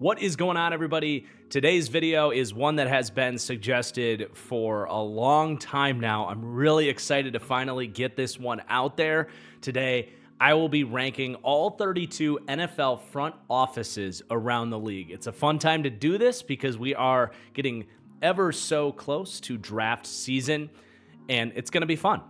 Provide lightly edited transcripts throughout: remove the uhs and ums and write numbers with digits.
What is going on, everybody? Today's video is one that has been suggested for a long time now. I'm really excited to finally get this one out there. Today, I will be ranking all 32 NFL front offices around the league. It's a fun time to do this because we are getting ever so close to draft season, and it's going to be fun.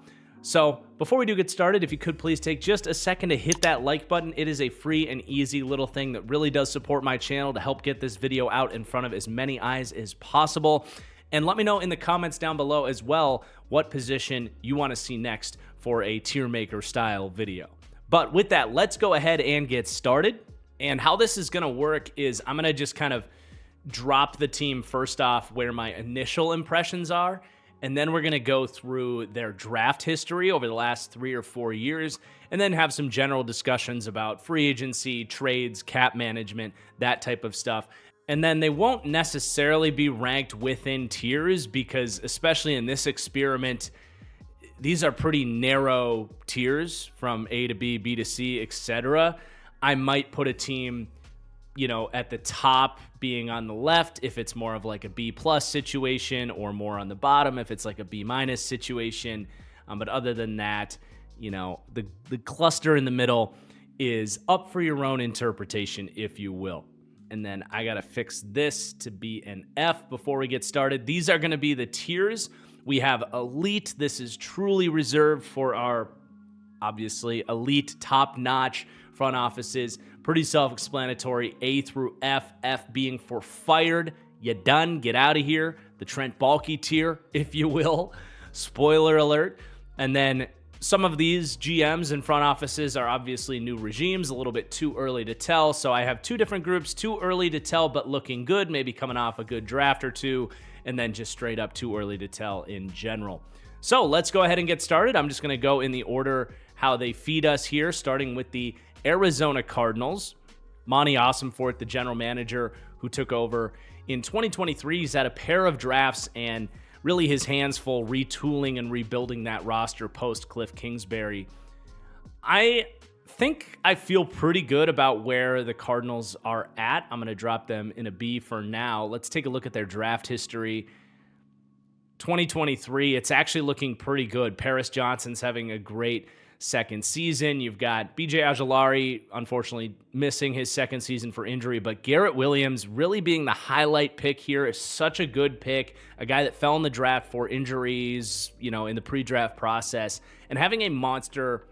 So before we do get started, if you could please take just a second to hit that like button. It is a free and easy little thing that really does support my channel to help get this video out in front of as many eyes as possible. And let me know in the comments down below as well what position you want to see next for a tier maker style video. But with that, let's go ahead and get started. And how this is going to work is I'm going to just kind of drop the team first off where my initial impressions are. And then we're going to go through their draft history over the last 3 or 4 years, and then have some general discussions about free agency, trades, cap management, that type of stuff. And then they won't necessarily be ranked within tiers because, especially in this experiment, these are pretty narrow tiers from A to B, B to C, etc. I might put a team, at the top being on the left if it's more of like a B plus situation, or more on the bottom if it's like a B minus situation. But other than that, the cluster in the middle is up for your own interpretation, if you will. And then I got to fix this to be an F before we get started. These are going to be the tiers. We have elite. This is truly reserved for our, obviously, elite, top-notch front offices. Pretty self-explanatory. A through F. F being for fired. You done. Get out of here. The Trent Baalke tier, if you will. Spoiler alert. And then some of these GMs and front offices are obviously new regimes. A little bit too early to tell. So I have two different groups. Too early to tell, but looking good. Maybe coming off a good draft or two. And then just straight up too early to tell in general. So let's go ahead and get started. I'm just going to go in the order how they feed us here, starting with the Arizona Cardinals. Monty Ossenfort, the general manager who took over in 2023. He's had a pair of drafts and really his hands full retooling and rebuilding that roster post Cliff Kingsbury. I think I feel pretty good about where the Cardinals are at. I'm going to drop them in a B for now. Let's take a look at their draft history. 2023, it's actually looking pretty good. Paris Johnson's having a great second season. You've got BJ Ojulari, unfortunately missing his second season for injury, but Garrett Williams really being the highlight pick here. Is such a good pick, a guy that fell in the draft for injuries, in the pre-draft process, and having a monster,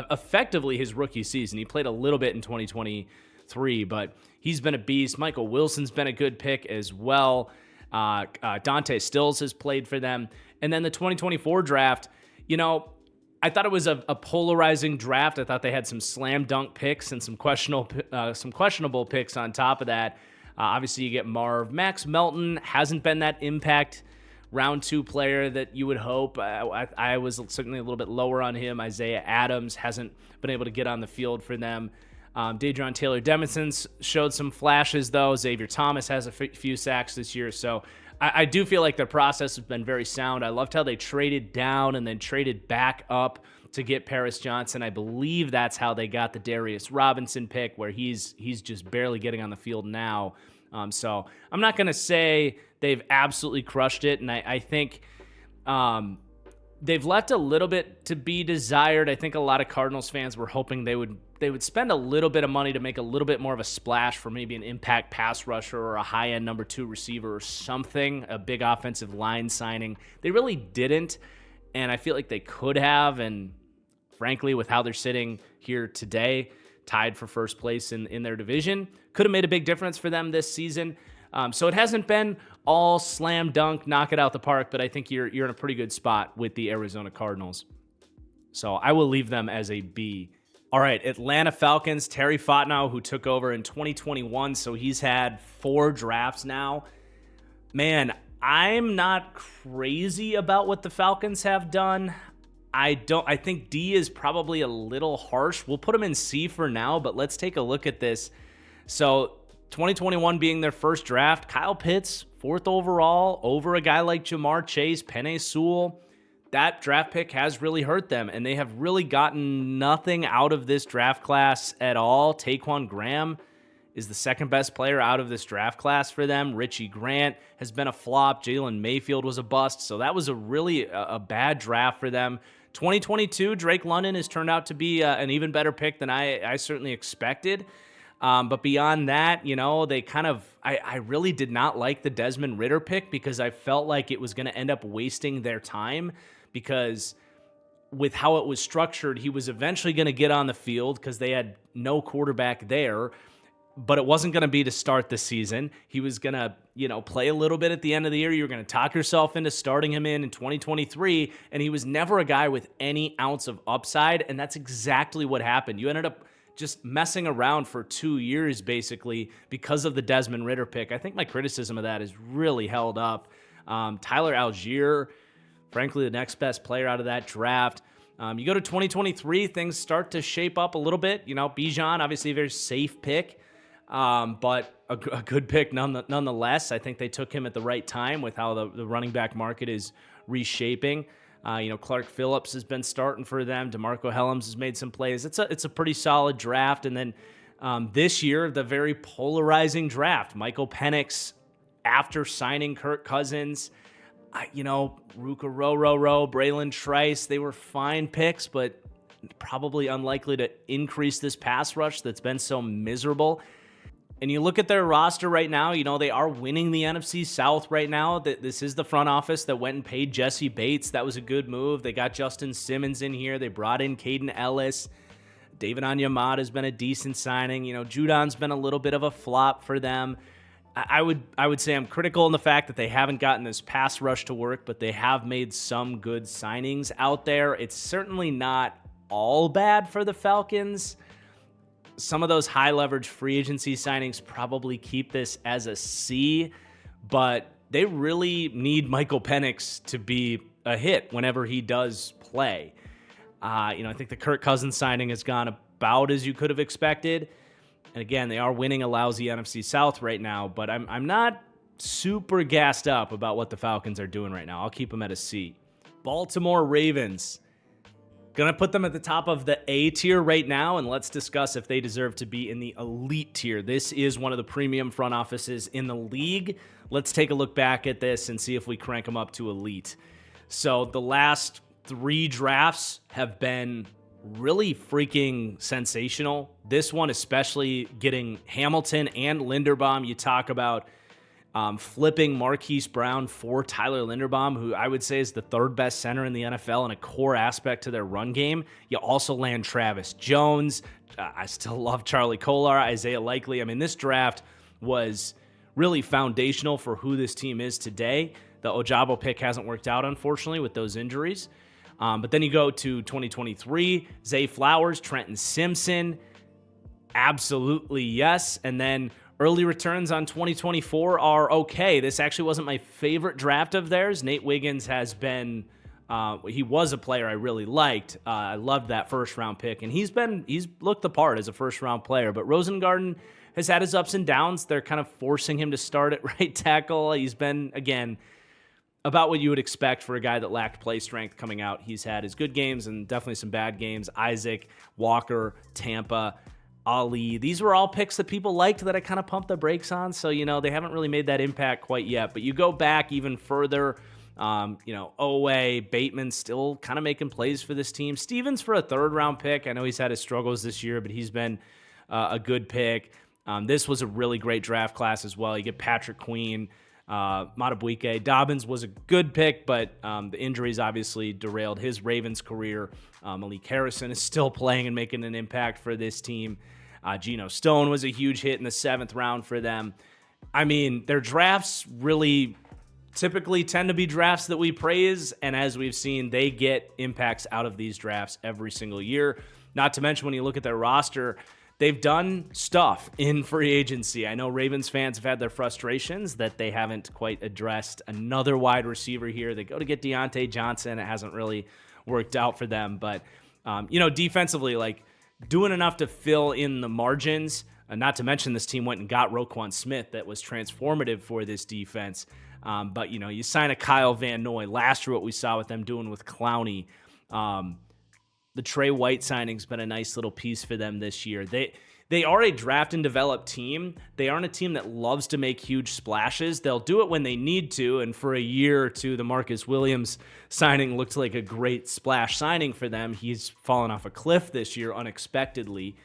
effectively his rookie season. He played a little bit in 2023, but he's been a beast. Michael Wilson's been a good pick as well. Dante Stills has played for them. And then the 2024 draft, I thought it was a polarizing draft. I thought they had some slam dunk picks and some questionable picks on top of that. Obviously, you get Marv. Max Melton hasn't been that impact round 2 player that you would hope. I was certainly a little bit lower on him. Isaiah Adams hasn't been able to get on the field for them. Daedron Taylor-Demonson's showed some flashes, though. Xavier Thomas has a few sacks this year, so I do feel like their process has been very sound. I loved how they traded down and then traded back up to get Paris Johnson. I believe that's how they got the Darius Robinson pick, where he's just barely getting on the field now. So I'm not going to say they've absolutely crushed it, and I think they've left a little bit to be desired. I think a lot of Cardinals fans were hoping they would spend a little bit of money to make a little bit more of a splash for maybe an impact pass rusher or a high-end number 2 receiver or something, a big offensive line signing. They really didn't, and I feel like they could have, and frankly, with how they're sitting here today, tied for first place in their division, could have made a big difference for them this season. So it hasn't been all slam dunk, knock it out the park, but I think you're in a pretty good spot with the Arizona Cardinals. So I will leave them as a B. All right, Atlanta Falcons, Terry Fontenot, who took over in 2021, so he's had 4 drafts now. Man, I'm not crazy about what the Falcons have done. I think D is probably a little harsh. We'll put them in C for now, but let's take a look at this. So 2021 being their first draft, Kyle Pitts, 4th overall, over a guy like Jamar Chase, Penei Sewell. That draft pick has really hurt them, and they have really gotten nothing out of this draft class at all. Taquan Graham is the second best player out of this draft class for them. Richie Grant has been a flop. Jalen Mayfield was a bust. So that was a bad draft for them. 2022, Drake London has turned out to be an even better pick than I certainly expected. But beyond that, I really did not like the Desmond Ridder pick because I felt like it was going to end up wasting their time, because with how it was structured, he was eventually going to get on the field because they had no quarterback there, but it wasn't going to be to start the season. He was going to, play a little bit at the end of the year. You were going to talk yourself into starting him in 2023, and he was never a guy with any ounce of upside, and that's exactly what happened. You ended up just messing around for 2 years, basically, because of the Desmond Ridder pick. I think my criticism of that is really held up. Tyler Algier, frankly, the next best player out of that draft. You go to 2023, things start to shape up a little bit. Bijan, obviously a very safe pick, but a good pick nonetheless. I think they took him at the right time with how the running back market is reshaping. Clark Phillips has been starting for them. DeMarco Hellams has made some plays. It's a pretty solid draft. And then this year, the very polarizing draft. Michael Penix, after signing Kirk Cousins, Ruka Rororo, Braylon Trice, they were fine picks, but probably unlikely to increase this pass rush that's been so miserable. And you look at their roster right now, they are winning the NFC South right now. This is the front office that went and paid Jesse Bates. That was a good move. They got Justin Simmons in here. They brought in Caden Ellis. David Onyemata has been a decent signing. Judon's been a little bit of a flop for them. I would say I'm critical in the fact that they haven't gotten this pass rush to work, but they have made some good signings out there. It's certainly not all bad for the Falcons. Some of those high leverage free agency signings probably keep this as a C, but they really need Michael Penix to be a hit whenever he does play. I think the Kirk Cousins signing has gone about as you could have expected. And again, they are winning a lousy NFC South right now, but I'm not super gassed up about what the Falcons are doing right now. I'll keep them at a C. Baltimore Ravens. Gonna put them at the top of the A tier right now, and let's discuss if they deserve to be in the elite tier. This is one of the premium front offices in the league. Let's take a look back at this and see if we crank them up to elite. So the last 3 drafts have been really freaking sensational. This one especially, getting Hamilton and Linderbaum. You talk about flipping Marquise Brown for Tyler Linderbaum, who I would say is the 3rd best center in the NFL and a core aspect to their run game. You also land Travis Jones. I still love Charlie Kolar, Isaiah Likely. I mean, this draft was really foundational for who this team is today. The Ojabo pick hasn't worked out, unfortunately, with those injuries. But then you go to 2023, Zay Flowers, Trenton Simpson. Absolutely yes. And then early returns on 2024 are okay. This actually wasn't my favorite draft of theirs. Nate Wiggins has been, he was a player I really liked. I loved that first-round pick, and he's looked the part as a first-round player. But Rosengarten has had his ups and downs. They're kind of forcing him to start at right tackle. He's been, again, about what you would expect for a guy that lacked play strength coming out. He's had his good games and definitely some bad games. Isaac, Walker, Tampa, Ali. These were all picks that people liked that I kind of pumped the brakes on. So, they haven't really made that impact quite yet. But you go back even further, Owe, Bateman still kind of making plays for this team. Stevens for a 3rd-round pick. I know he's had his struggles this year, but he's been a good pick. This was a really great draft class as well. You get Patrick Queen, Matabuike. Dobbins was a good pick, but the injuries obviously derailed his Ravens career. Malik Harrison is still playing and making an impact for this team. Geno Stone was a huge hit in the 7th round for them. I mean, their drafts really typically tend to be drafts that we praise, and as we've seen, they get impacts out of these drafts every single year. Not to mention, when you look at their roster, they've done stuff in free agency. I know Ravens fans have had their frustrations that they haven't quite addressed another wide receiver here. They go to get Deontay Johnson. It hasn't really worked out for them. But, defensively, doing enough to fill in the margins. Not to mention this team went and got Roquan Smith that was transformative for this defense. But, you sign a Kyle Van Noy. Last year, what we saw with them doing with Clowney. The Trey White signing's been a nice little piece for them this year. They are a draft and develop team. They aren't a team that loves to make huge splashes. They'll do it when they need to, and for a year or two, the Marcus Williams signing looked like a great splash signing for them. He's fallen off a cliff this year unexpectedly.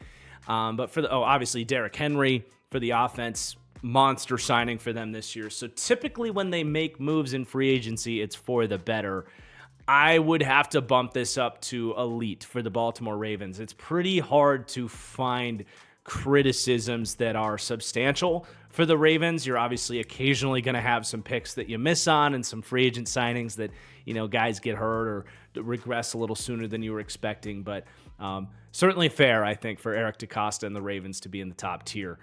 But obviously Derrick Henry for the offense, monster signing for them this year. So typically when they make moves in free agency, it's for the better. I would have to bump this up to elite for the Baltimore Ravens. It's pretty hard to find criticisms that are substantial for the Ravens. You're obviously occasionally going to have some picks that you miss on and some free agent signings that, guys get hurt or regress a little sooner than you were expecting. But certainly fair, I think, for Eric DeCosta and the Ravens to be in the top tier.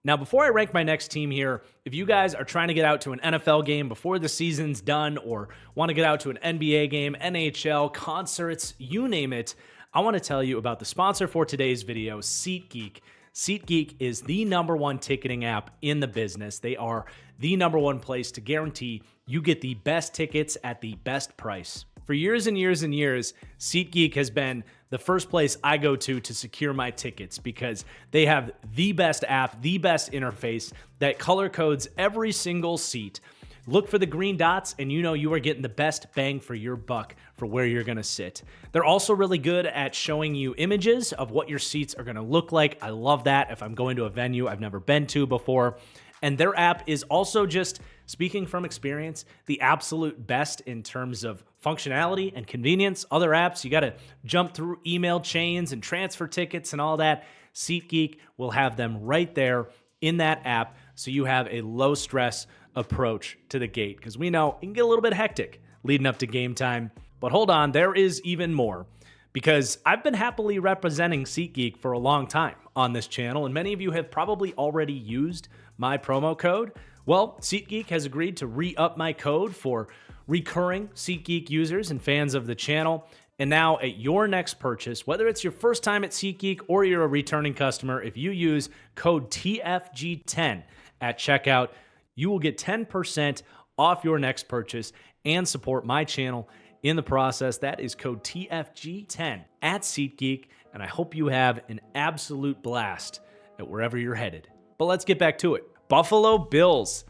Now, before I rank my next team here, if you guys are trying to get out to an NFL game before the season's done or want to get out to an NBA game, NHL, concerts, you name it, I want to tell you about the sponsor for today's video, SeatGeek. SeatGeek is the #1 ticketing app in the business. They are the #1 place to guarantee you get the best tickets at the best price. For years and years and years, SeatGeek has been the first place I go to secure my tickets because they have the best app, the best interface that color codes every single seat. Look for the green dots and you are getting the best bang for your buck for where you're going to sit. They're also really good at showing you images of what your seats are going to look like. I love that if I'm going to a venue I've never been to before. And their app is also, just speaking from experience, the absolute best in terms of functionality and convenience. Other apps, you got to jump through email chains and transfer tickets and all that. SeatGeek will have them right there in that app, so you have a low-stress approach to the gate, because we know it can get a little bit hectic leading up to game time. But hold on, there is even more, because I've been happily representing SeatGeek for a long time on this channel, and many of you have probably already used my promo code. Well, SeatGeek has agreed to re-up my code for recurring SeatGeek users and fans of the channel. And now at your next purchase, whether it's your first time at SeatGeek or you're a returning customer, if you use code TFG10 at checkout, you will get 10% off your next purchase and support my channel in the process. That is code TFG10 at SeatGeek, and I hope you have an absolute blast at wherever you're headed. But let's get back to it. Buffalo Bills.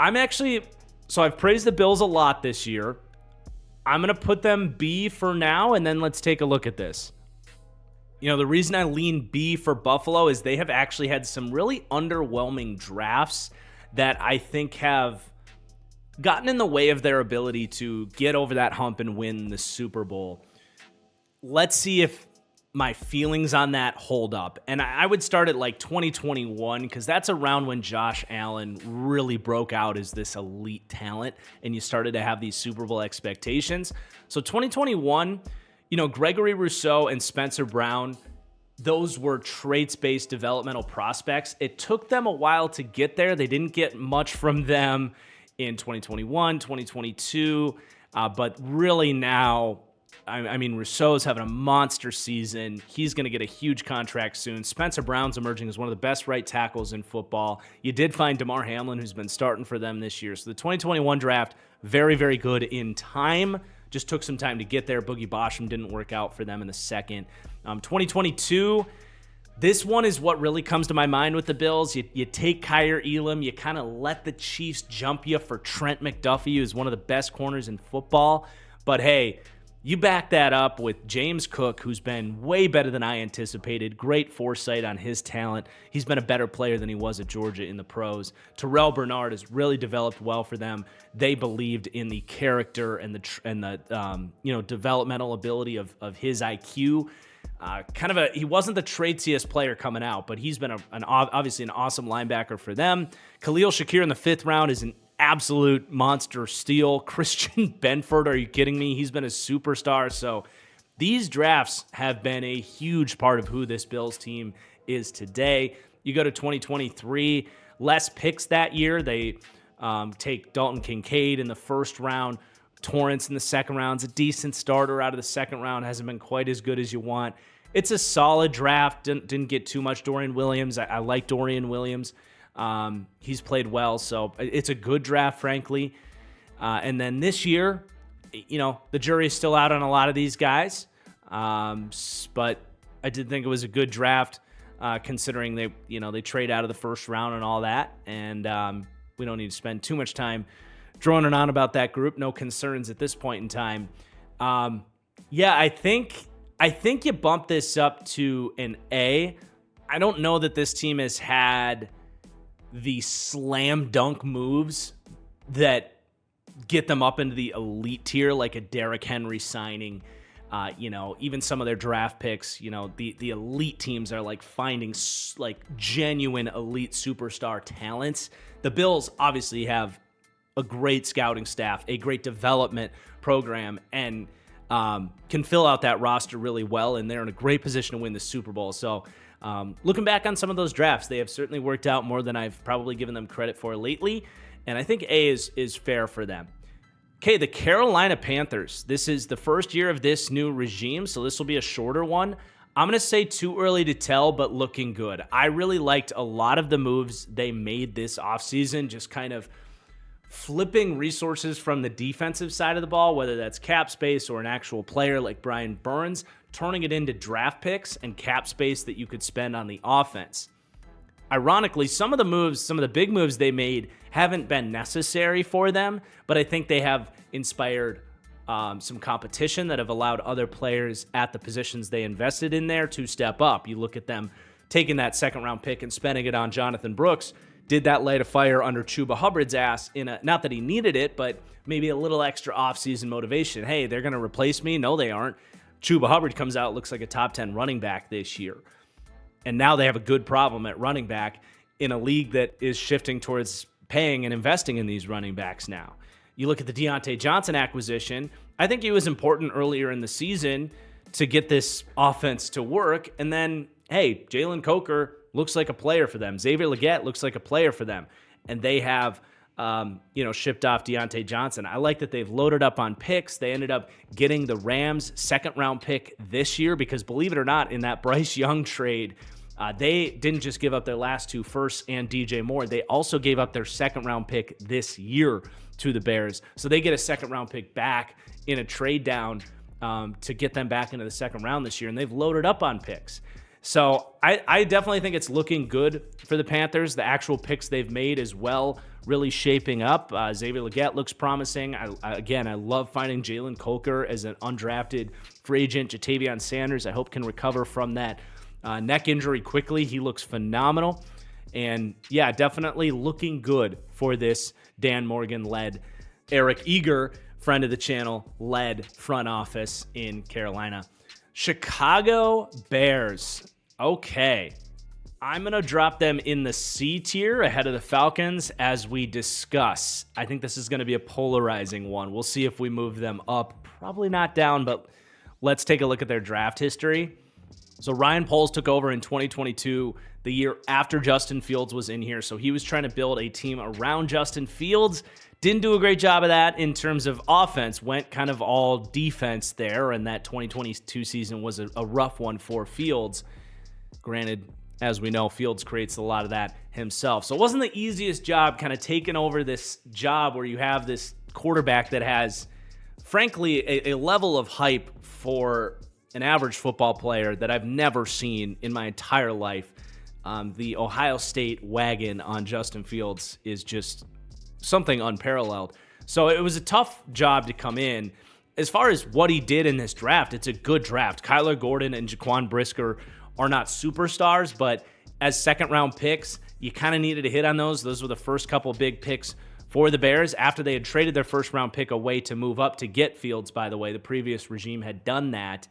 I've praised the Bills a lot this year. I'm going to put them B for now, and then let's take a look at this. The reason I lean B for Buffalo is they have actually had some really underwhelming drafts that I think have gotten in the way of their ability to get over that hump and win the Super Bowl. Let's see if my feelings on that hold up. And I would start at like 2021, because that's around when Josh Allen really broke out as this elite talent and you started to have these Super Bowl expectations. So 2021, Gregory Rousseau and Spencer Brown, those were traits-based developmental prospects. It took them a while to get there. They didn't get much from them in 2021, 2022, but really now, Rousseau's having a monster season. He's going to get a huge contract soon. Spencer Brown's emerging as one of the best right tackles in football. You did find DeMar Hamlin, who's been starting for them this year. So the 2021 draft, very, very good in time. Just took some time to get there. Boogie Basham didn't work out for them in the second. 2022, this one is what really comes to my mind with the Bills. You take Kyer Elam. You kind of let the Chiefs jump you for Trent McDuffie, who's one of the best corners in football. But hey, you back that up with James Cook, who's been way better than I anticipated. Great foresight on his talent. He's been a better player than he was at Georgia in the pros. Terrell Bernard has really developed well for them. They believed in the character and the developmental ability of his IQ. He wasn't the traitsiest player coming out, but he's been obviously an awesome linebacker for them. Khalil Shakir in the 5th round is an absolute monster steal. Christian Benford, are you kidding me? He's been a superstar. So these drafts have been a huge part of who this Bills team is today. You go to 2023, less picks that year. They take Dalton Kincaid in the 1st round. Torrance in the 2nd round is a decent starter out of the 2nd round. Hasn't been quite as good as you want. It's a solid draft. Didn't get too much Dorian Williams. I like Dorian Williams. He's played well, so it's a good draft, frankly. And then this year, the jury is still out on a lot of these guys. But I did think it was a good draft. considering they trade out of the first round and all that. And we don't need to spend too much time droning on about that group. No concerns at this point in time. I think you bump this up to an A. I don't know that this team has had the slam dunk moves that get them up into the elite tier, like a Derrick Henry signing. Even some of their draft picks, the elite teams are like finding like genuine elite superstar talents. The Bills obviously have a great scouting staff, a great development program, and can fill out that roster really well, and they're in a great position to win the Super Bowl. So looking back on some of those drafts, they have certainly worked out more than I've probably given them credit for lately, and I think A is fair for them. Okay, the Carolina Panthers. This is the first year of this new regime, so this will be a shorter one. I'm going to say too early to tell, but looking good. I really liked a lot of the moves they made this offseason, just kind of flipping resources from the defensive side of the ball, whether that's cap space or an actual player like Brian Burns, turning it into draft picks and cap space that you could spend on the offense. Ironically, some of the big moves they made haven't been necessary for them, but I think they have inspired some competition that have allowed other players at the positions they invested in there to step up. You look at them taking that second-round pick and spending it on Jonathan Brooks. Did that light a fire under Chuba Hubbard's ass not that he needed it, but maybe a little extra offseason motivation. Hey, they're going to replace me? No, they aren't. Chuba Hubbard comes out, looks like a top 10 running back this year. And now they have a good problem at running back in a league that is shifting towards paying and investing in these running backs now. You look at the Deontay Johnson acquisition. I think he was important earlier in the season to get this offense to work. And then, hey, Jalen Coker looks like a player for them. Xavier Legette looks like a player for them. And they have, shipped off Deontay Johnson. I like that they've loaded up on picks. They ended up getting the Rams' second-round pick this year because, believe it or not, in that Bryce Young trade, they didn't just give up their last two firsts and DJ Moore. They also gave up their second-round pick this year to the Bears. So they get a second-round pick back in a trade down to get them back into the second round this year, and they've loaded up on picks. So I definitely think it's looking good for the Panthers. The actual picks they've made as well really shaping up. Xavier Legette looks promising. I love finding Jalen Coker as an undrafted free agent. Jatavion Sanders, I hope, can recover from that neck injury quickly. He looks phenomenal. And, yeah, definitely looking good for this Dan Morgan-led, Eric Eager, friend of the channel, led front office in Carolina. Chicago Bears. Okay. I'm going to drop them in the C tier ahead of the Falcons as we discuss. I think this is going to be a polarizing one. We'll see if we move them up. Probably not down, but let's take a look at their draft history. So Ryan Poles took over in 2022, the year after Justin Fields was in here. So he was trying to build a team around Justin Fields. Didn't do a great job of that in terms of offense. Went kind of all defense there, and that 2022 season was a rough one for Fields. Granted, as we know, Fields creates a lot of that himself. So it wasn't the easiest job kind of taking over this job where you have this quarterback that has, frankly, a level of hype for an average football player that I've never seen in my entire life. The Ohio State wagon on Justin Fields is just something unparalleled. So it was a tough job to come in. As far as what he did in this draft, it's a good draft. Kyler Gordon and Jaquan Brisker are not superstars, but as second-round picks, you kind of needed to hit on those. Those were the first couple big picks for the Bears after they had traded their first-round pick away to move up to get Fields, by the way. The previous regime had done that.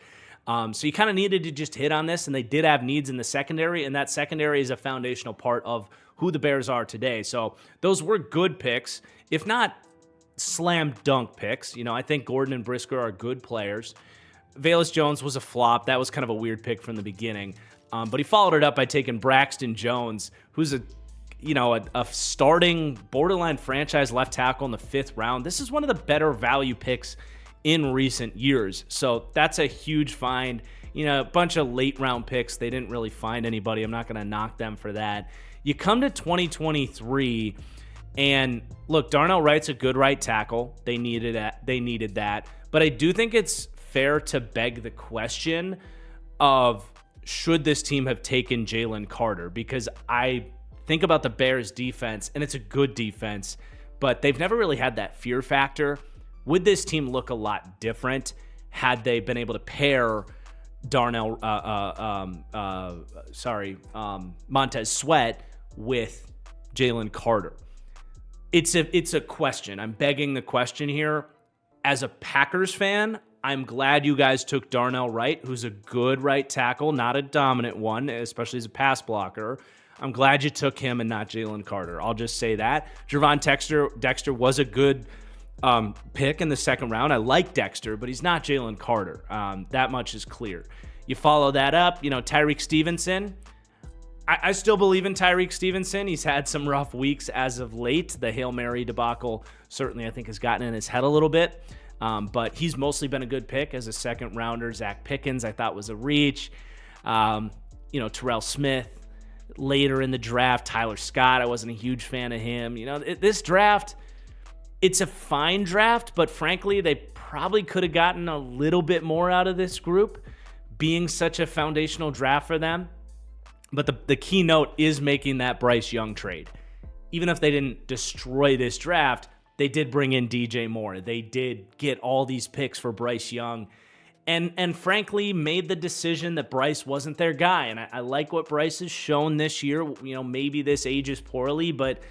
So you kind of needed to just hit on this, and they did have needs in the secondary, and that secondary is a foundational part of who the Bears are today. So those were good picks, if not slam dunk picks. You know, I think Gordon and Brisker are good players. Velus Jones was a flop. That was kind of a weird pick from the beginning. But he followed it up by taking Braxton Jones, who's a starting borderline franchise left tackle in the 5th round. This is one of the better value picks in recent years. So that's a huge find. You know, a bunch of late round picks. They didn't really find anybody. I'm not going to knock them for that. You come to 2023, and look, Darnell Wright's a good right tackle. They needed that. But I do think it's fair to beg the question of, should this team have taken Jalen Carter? Because I think about the Bears defense, and it's a good defense, but they've never really had that fear factor. Would this team look a lot different had they been able to pair Montez Sweat with Jalen Carter? It's a question. I'm begging the question here. As a Packers fan, I'm glad you guys took Darnell Wright, who's a good right tackle, not a dominant one, especially as a pass blocker. I'm glad you took him and not Jalen Carter. I'll just say that. Gervon Dexter was a good pick in the second round. I like Dexter, but he's not Jalen Carter. That much is clear. You follow that up, Tyreek Stevenson. I still believe in Tyreek Stevenson. He's had some rough weeks as of late. The Hail Mary debacle certainly, I think, has gotten in his head a little bit. But he's mostly been a good pick as a second rounder. Zach Pickens, I thought, was a reach. Terrell Smith later in the draft. Tyler Scott, I wasn't a huge fan of him. This draft, it's a fine draft, but frankly, they probably could have gotten a little bit more out of this group, being such a foundational draft for them. But the key note is making that Bryce Young trade. Even if they didn't destroy this draft, they did bring in DJ Moore. They did get all these picks for Bryce Young, and frankly made the decision that Bryce wasn't their guy. And I like what Bryce has shown this year. Maybe this ages poorly, but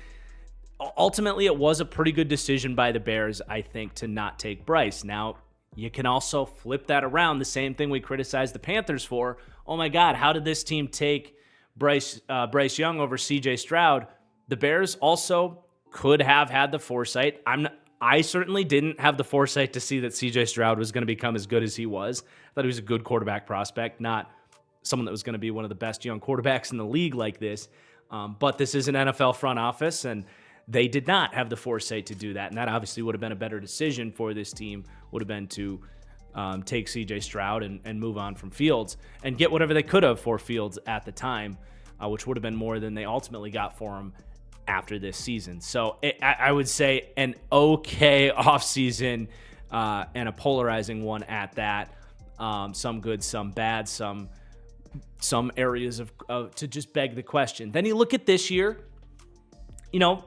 ultimately it was a pretty good decision by the Bears, I think, to not take Bryce. Now, you can also flip that around. The same thing we criticized the Panthers for. Oh my God, how did this team take Bryce Young over CJ Stroud? The Bears also could have had the foresight. I certainly didn't have the foresight to see that CJ Stroud was going to become as good as he was. I thought he was a good quarterback prospect, not someone that was going to be one of the best young quarterbacks in the league like this. But this is an NFL front office, and they did not have the foresight to do that. And that obviously would have been a better decision for this team, would have been to take CJ Stroud and move on from Fields and get whatever they could have for Fields at the time, which would have been more than they ultimately got for him after this season. So I would say an okay offseason and a polarizing one at that. Some good, some bad, some areas of to just beg the question. Then you look at this year, I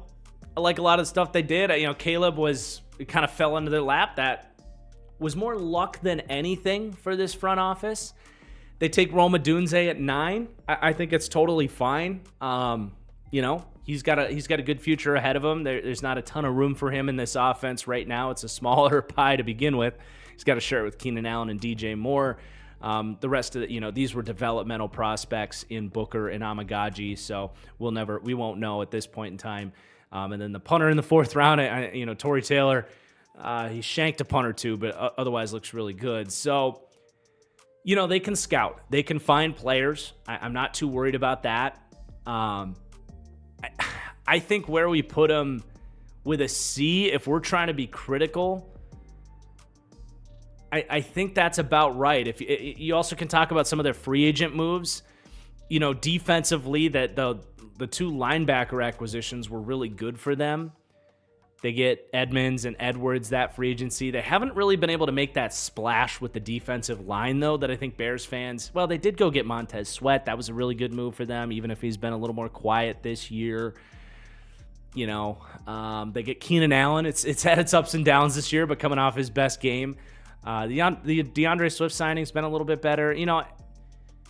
like a lot of the stuff they did. Caleb kind of fell into their lap. That was more luck than anything for this front office. They take Rome Odunze at 9. I think it's totally fine. He's got a good future ahead of him. There's not a ton of room for him in this offense right now. It's a smaller pie to begin with. He's got to share it with Keenan Allen and DJ Moore. The rest of these were developmental prospects in Booker and Amagaji, so we won't know at this point in time. And then the punter in the 4th round, Torrey Taylor, he shanked a punt or two, but otherwise looks really good. So, they can scout. They can find players. I'm not too worried about that. I think where we put them with a C, if we're trying to be critical, I think that's about right. If you also can talk about some of their free agent moves, defensively, that the 2 linebacker acquisitions were really good for them. They get Edmonds and Edwards that free agency. They haven't really been able to make that splash with the defensive line, though, that I think Bears fans, they did go get Montez Sweat. That was a really good move for them, even if he's been a little more quiet this year. They get Keenan Allen. It's had its ups and downs this year, but coming off his best game. The DeAndre Swift signing's been a little bit better.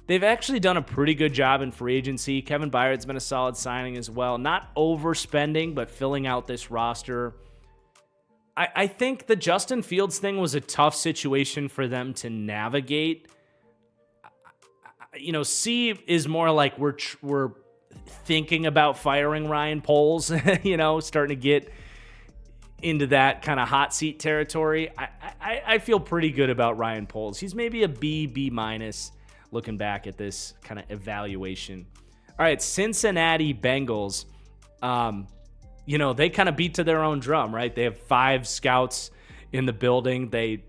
They've actually done a pretty good job in free agency. Kevin Byard's been a solid signing as well. Not overspending, but filling out this roster. I think the Justin Fields thing was a tough situation for them to navigate. C is more like we're thinking about firing Ryan Poles, starting to get into that kind of hot seat territory. I feel pretty good about Ryan Poles. He's maybe a B minus looking back at this kind of evaluation. All right, Cincinnati Bengals, they kind of beat to their own drum, right? They have 5 scouts in the building. They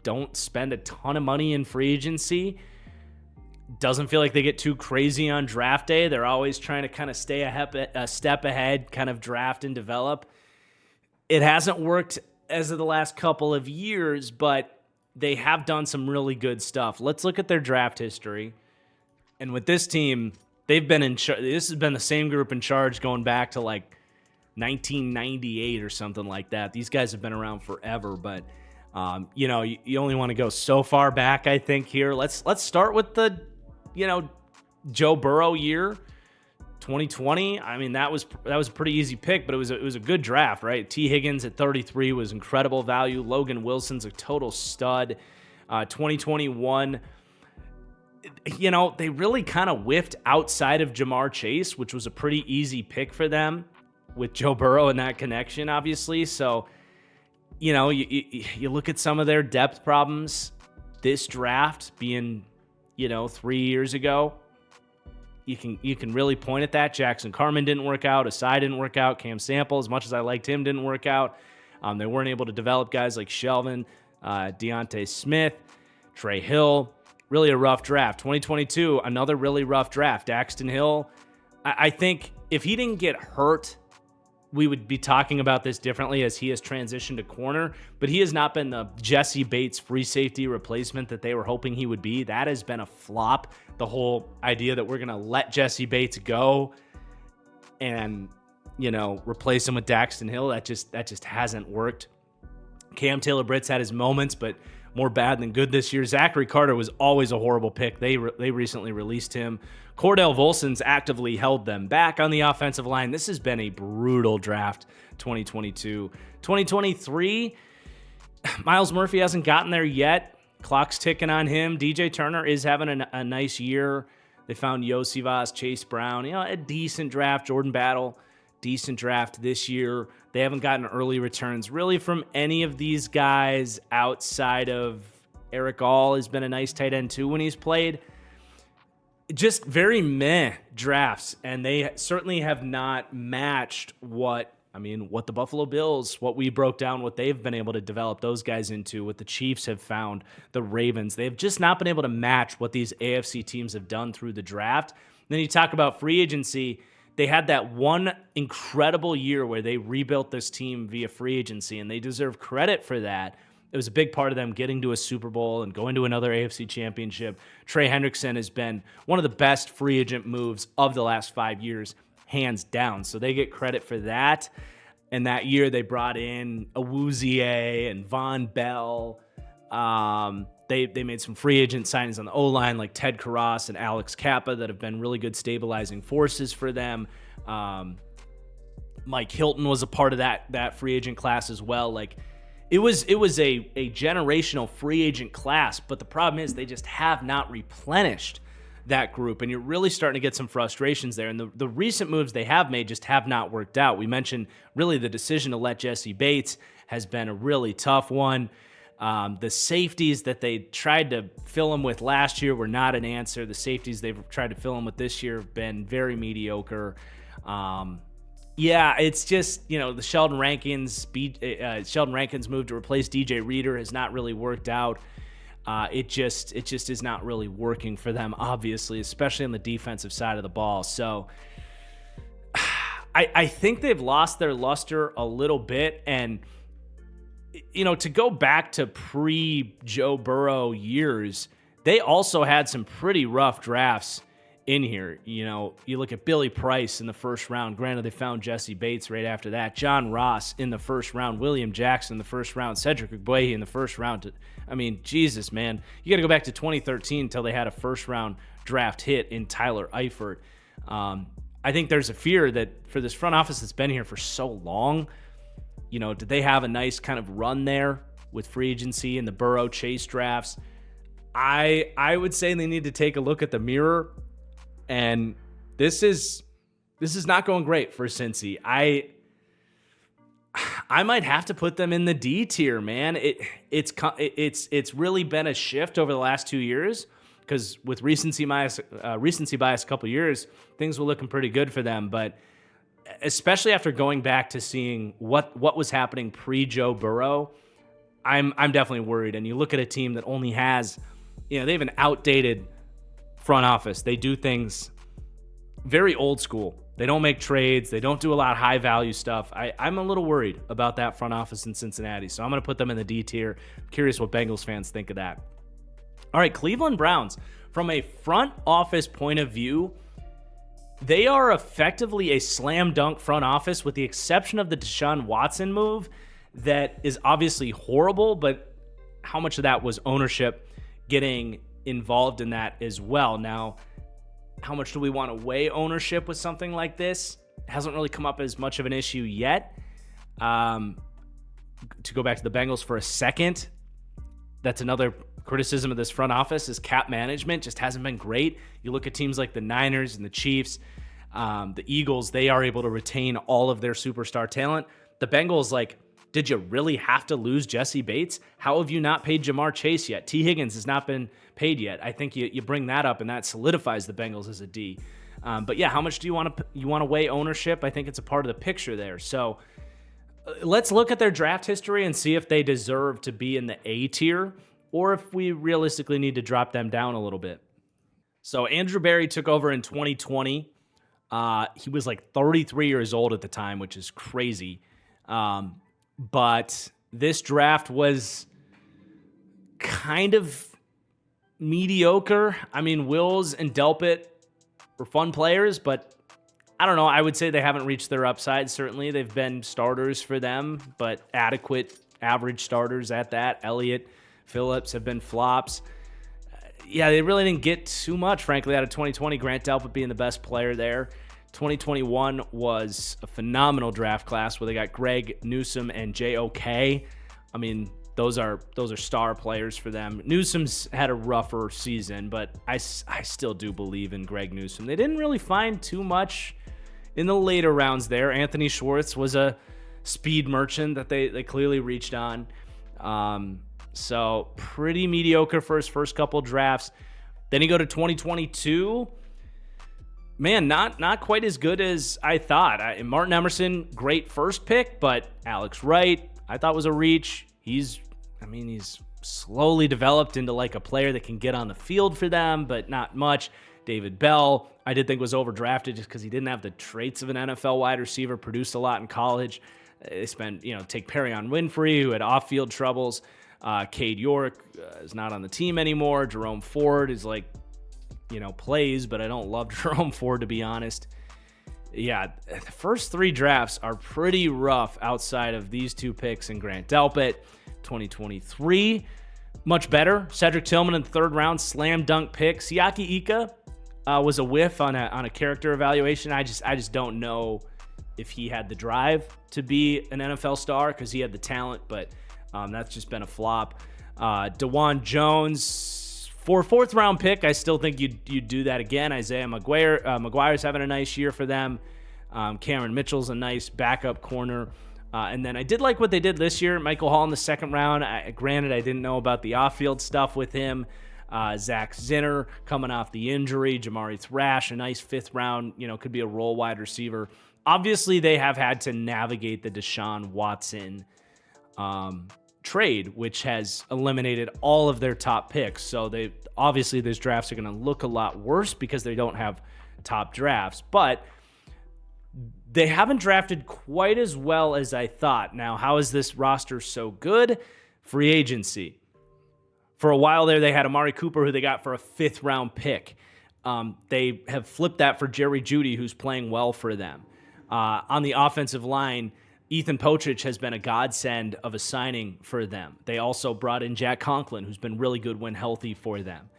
don't spend a ton of money in free agency. Doesn't feel like they get too crazy on draft day. They're always trying to kind of stay a step ahead, kind of draft and develop. It hasn't worked as of the last couple of years, but they have done some really good stuff. Let's look at their draft history. And with this team, they've been in charge. This has been the same group in charge going back to like 1998 or something like that. These guys have been around forever, but you know, you only want to go so far back, I think, here. Let's start with the, you know, Joe Burrow year, 2020. I mean, that was a pretty easy pick, but it was a good draft, right? T. Higgins at 33 was incredible value. Logan Wilson's a total stud. 2021, you know, they really kind of whiffed outside of Jamar Chase, which was a pretty easy pick for them with Joe Burrow and that connection, obviously. So, you know, you look at some of their depth problems this draft being, you know, 3 years ago. You can really point at that. Jackson Carman didn't work out. Asai didn't work out. Cam Sample, as much as I liked him, didn't work out. They weren't able to develop guys like Shelvin, Deontay Smith, Trey Hill. Really a rough draft. 2022, another really rough draft. Daxton Hill. I think if he didn't get hurt, we would be talking about this differently as he has transitioned to corner, but he has not been the Jesse Bates free safety replacement that they were hoping he would be. That has been a flop. The whole idea that we're going to let Jesse Bates go and, you know, replace him with Daxton Hill, that just hasn't worked. Cam Taylor-Britt's had his moments, but more bad than good this year. Zachary Carter was always a horrible pick. They recently released him. Cordell Volson's actively held them back on the offensive line. This has been a brutal draft, 2022. 2023, Miles Murphy hasn't gotten there yet. Clock's ticking on him. DJ Turner is having a nice year. They found Yosivas, Chase Brown, you know, a decent draft. Jordan Battle, decent draft this year. They haven't gotten early returns really from any of these guys outside of Eric All has been a nice tight end too when he's played. Just very meh drafts, and they certainly have not matched what the Buffalo Bills, what we broke down, what they've been able to develop those guys into, what the Chiefs have found, the Ravens. They've just not been able to match what these AFC teams have done through the draft. And then you talk about free agency. They had that one incredible year where they rebuilt this team via free agency, and they deserve credit for that. It was a big part of them getting to a Super Bowl and going to another AFC championship. Trey Hendrickson has been one of the best free agent moves of the last 5 years, hands down. So they get credit for that. And that year they brought in Awuzie and Von Bell. They made some free agent signings on the O-line like Ted Karras and Alex Kappa that have been really good stabilizing forces for them. Mike Hilton was a part of that free agent class as well. Like it was a generational free agent class, but the problem is they just have not replenished that group, and you're really starting to get some frustrations there. And the recent moves they have made just have not worked out. We mentioned really the decision to let Jesse Bates has been a really tough one. The safeties that they tried to fill him with last year were not an answer. The safeties they've tried to fill him with this year have been very mediocre. Yeah, it's just, you know, the Sheldon Rankins move to replace DJ Reader has not really worked out. It just is not really working for them, obviously, especially on the defensive side of the ball. So I think they've lost their luster a little bit. And, you know, to go back to pre-Joe Burrow years, they also had some pretty rough drafts in here. You know, you look at Billy Price in the first round. Granted, they found Jesse Bates right after that. John Ross in the first round. William Jackson in the first round. Cedric Ogbuehi in the first round. I mean, Jesus, man. You got to go back to 2013 until they had a first-round draft hit in Tyler Eifert. I think there's a fear that for this front office that's been here for so long, you know, did they have a nice kind of run there with free agency and the Burrow Chase drafts? I would say they need to take a look at the mirror, and this is not going great for Cincy. I might have to put them in the D tier, man. It's really been a shift over the last 2 years, because with recency bias a couple years, things were looking pretty good for them. But especially after going back to seeing what was happening pre-Joe Burrow, I'm definitely worried. And you look at a team that only has, you know, they have an outdated front office. They do things very old school. They don't make trades. They don't do a lot of high-value stuff. I'm a little worried about that front office in Cincinnati, so I'm going to put them in the D tier. I'm curious what Bengals fans think of that. All right, Cleveland Browns. From a front office point of view, they are effectively a slam dunk front office with the exception of the Deshaun Watson move that is obviously horrible, but how much of that was ownership getting involved in that as well? Now, how much do we want to weigh ownership with something like this? It hasn't really come up as much of an issue yet. To go back to the Bengals for a second, that's another criticism of this front office is cap management just hasn't been great. You look at teams like the Niners and the Chiefs, the Eagles, they are able to retain all of their superstar talent. The Bengals, like, did you really have to lose Jesse Bates? How have you not paid Jamar Chase yet? T. Higgins has not been paid yet. I think you bring that up, and that solidifies the Bengals as a D. But yeah, how much do you want to weigh ownership? I think it's a part of the picture there. So let's look at their draft history and see if they deserve to be in the A tier or if we realistically need to drop them down a little bit. So Andrew Berry took over in 2020. He was like 33 years old at the time, which is crazy. But this draft was kind of mediocre. I mean, Wills and Delpit were fun players, but I don't know. I would say they haven't reached their upside. Certainly, they've been starters for them, but adequate average starters at that. Elliott, Phillips have been flops. Yeah, they really didn't get too much, frankly, out of 2020. Grant Delpit being the best player there. 2021 was a phenomenal draft class where they got Greg Newsome and J.O.K. I mean, those are star players for them. Newsome's had a rougher season, but I still do believe in Greg Newsome. They didn't really find too much in the later rounds there. Anthony Schwartz was a speed merchant that they clearly reached on. So pretty mediocre for his first couple drafts. Then you go to 2022. Man, not quite as good as I thought. Martin Emerson, great first pick, but Alex Wright, I thought was a reach. He's slowly developed into like a player that can get on the field for them, but not much. David Bell, I did think was overdrafted just because he didn't have the traits of an NFL wide receiver, produced a lot in college. They spent, take Perion Winfrey, who had off-field troubles. Cade York is not on the team anymore. Jerome Ford is plays, but I don't love Jerome Ford, to be honest. Yeah, the first three drafts are pretty rough outside of these two picks and Grant Delpit. 2023, much better. Cedric Tillman in the third round, slam dunk pick. Siaki Ika was a whiff on a character evaluation. I just don't know if he had the drive to be an NFL star because he had the talent, but that's just been a flop. DeJuan Jones, for fourth round pick, I still think you'd do that again. Isaiah McGuire's having a nice year for them. Cameron Mitchell's a nice backup corner. And then I did like what they did this year. Michael Hall in the second round. Granted, I didn't know about the off-field stuff with him. Zach Zinner coming off the injury. Jamari Thrash, a nice fifth round, could be a role wide receiver. Obviously, they have had to navigate the Deshaun Watson trade, which has eliminated all of their top picks. So obviously these drafts are going to look a lot worse because they don't have top drafts. But they haven't drafted quite as well as I thought. Now, how is this roster so good? Free agency. For a while there, they had Amari Cooper, who they got for a fifth-round pick. They have flipped that for Jerry Jeudy, who's playing well for them. On the offensive line, Ethan Potrich has been a godsend of a signing for them. They also brought in Jack Conklin, who's been really good when healthy for them.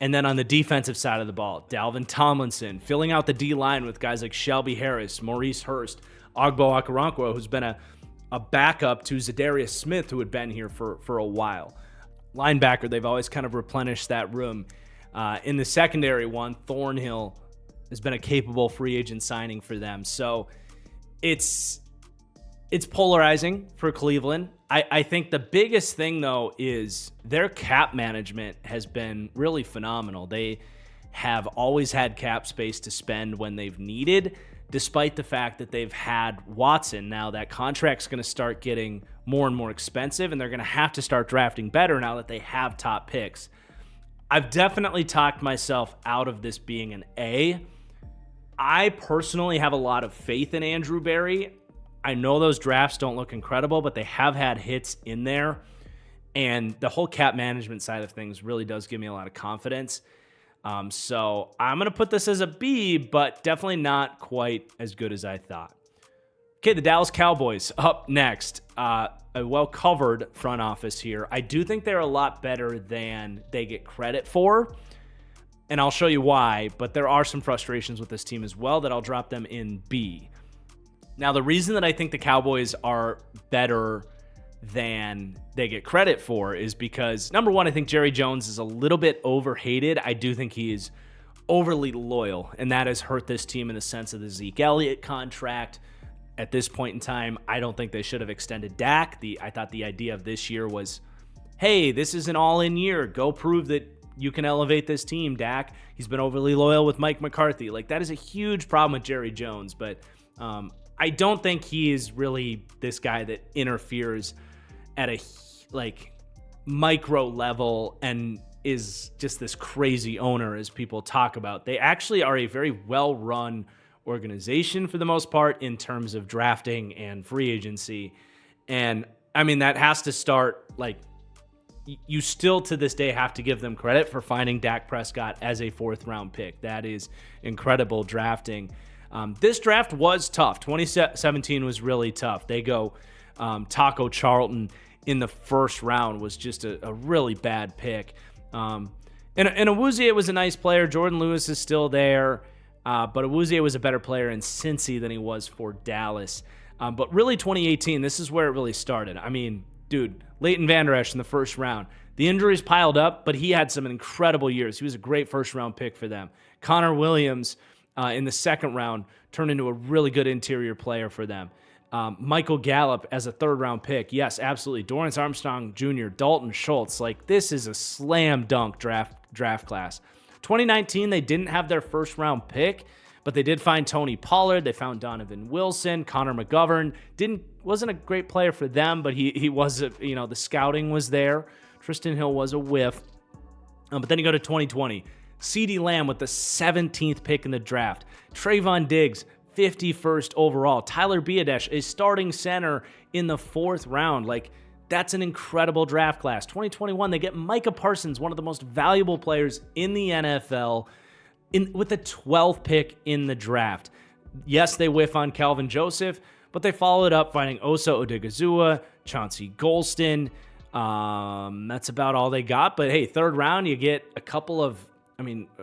And then on the defensive side of the ball, Dalvin Tomlinson, filling out the D-line with guys like Shelby Harris, Maurice Hurst, Ogbo Okoronkwo, who's been a backup to Zadarius Smith, who had been here for a while. Linebacker, they've always kind of replenished that room. In the secondary one, Thornhill has been a capable free agent signing for them. So it's polarizing for Cleveland. I think the biggest thing, though, is their cap management has been really phenomenal. They have always had cap space to spend when they've needed, despite the fact that they've had Watson. Now that contract's going to start getting more and more expensive, and they're going to have to start drafting better now that they have top picks. I've definitely talked myself out of this being an A. I personally have a lot of faith in Andrew Berry. I know those drafts don't look incredible, but they have had hits in there. And the whole cap management side of things really does give me a lot of confidence. So I'm going to put this as a B, but definitely not quite as good as I thought. Okay, the Dallas Cowboys up next. A well-covered front office here. I do think they're a lot better than they get credit for, and I'll show you why, but there are some frustrations with this team as well that I'll drop them in B. Now, the reason that I think the Cowboys are better than they get credit for is because, number one, I think Jerry Jones is a little bit overhated. I do think he is overly loyal, and that has hurt this team in the sense of the Zeke Elliott contract. At this point in time, I don't think they should have extended Dak. I thought the idea of this year was, hey, this is an all-in year. Go prove that you can elevate this team, Dak. He's been overly loyal with Mike McCarthy. Like, that is a huge problem with Jerry Jones, but I don't think he is really this guy that interferes at a micro level and is just this crazy owner as people talk about. They actually are a very well-run organization for the most part in terms of drafting and free agency. And I mean, that has to start, you still to this day have to give them credit for finding Dak Prescott as a 4th round pick. That is incredible drafting. This draft was tough. 2017 was really tough. They go Taco Charlton in the 1st round was just a really bad pick. And Awuzie was a nice player. Jordan Lewis is still there. But Awuzie was a better player in Cincy than he was for Dallas. But really 2018, this is where it really started. I mean, dude, Leighton Vander Esch in the 1st round. The injuries piled up, but he had some incredible years. He was a great 1st round pick for them. Connor Williams in the 2nd round turned into a really good interior player for them. Michael Gallup as a 3rd round pick. Yes, absolutely. Dorrance Armstrong Jr., Dalton Schultz. This is a slam dunk draft class. 2019, they didn't have their 1st round pick, but they did find Tony Pollard. They found Donovan Wilson. Connor McGovern wasn't a great player for them, but he was, the scouting was there. Tristan Hill was a whiff. But then you go to 2020. CeeDee Lamb with the 17th pick in the draft. Trayvon Diggs, 51st overall. Tyler Biadasz, a starting center in the 4th round. That's an incredible draft class. 2021, they get Micah Parsons, one of the most valuable players in the NFL, with the 12th pick in the draft. Yes, they whiff on Calvin Joseph, but they followed up finding Osa Odigizua, Chauncey Golston. That's about all they got. But hey, 3rd round, you get a couple of,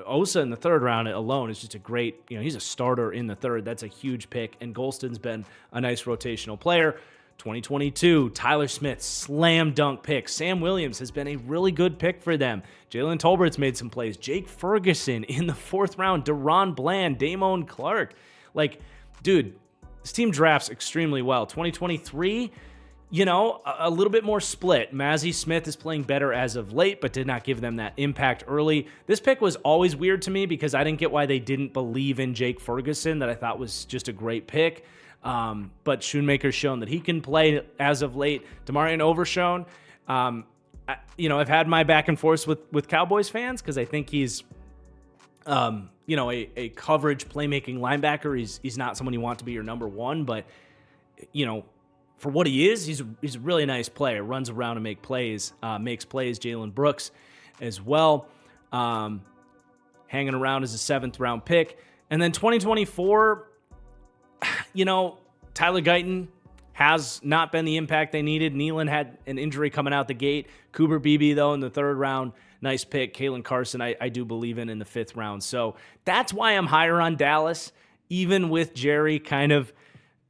Osa in the 3rd round alone is just a great, he's a starter in the 3rd. That's a huge pick. And Golston's been a nice rotational player. 2022, Tyler Smith, slam dunk pick. Sam Williams has been a really good pick for them. Jalen Tolbert's made some plays. Jake Ferguson in the 4th round. Deron Bland, Damone Clark. Dude, this team drafts extremely well. 2023, a little bit more split. Mazi Smith is playing better as of late, but did not give them that impact early. This pick was always weird to me because I didn't get why they didn't believe in Jake Ferguson, that I thought was just a great pick. But Schoonmaker's shown that he can play as of late. Demarion Overshown, I've had my back and forth with Cowboys fans because I think he's, a coverage playmaking linebacker. He's not someone you want to be your number 1, but, for what he is, he's a really nice player. Runs around and makes plays. Jalen Brooks as well. Hanging around as a 7th round pick. And then 2024, Tyler Guyton has not been the impact they needed. Nealon had an injury coming out the gate. Cooper Beebe, though, in the 3rd round. Nice pick. Kalen Carson, I do believe in the 5th round. So that's why I'm higher on Dallas, even with Jerry kind of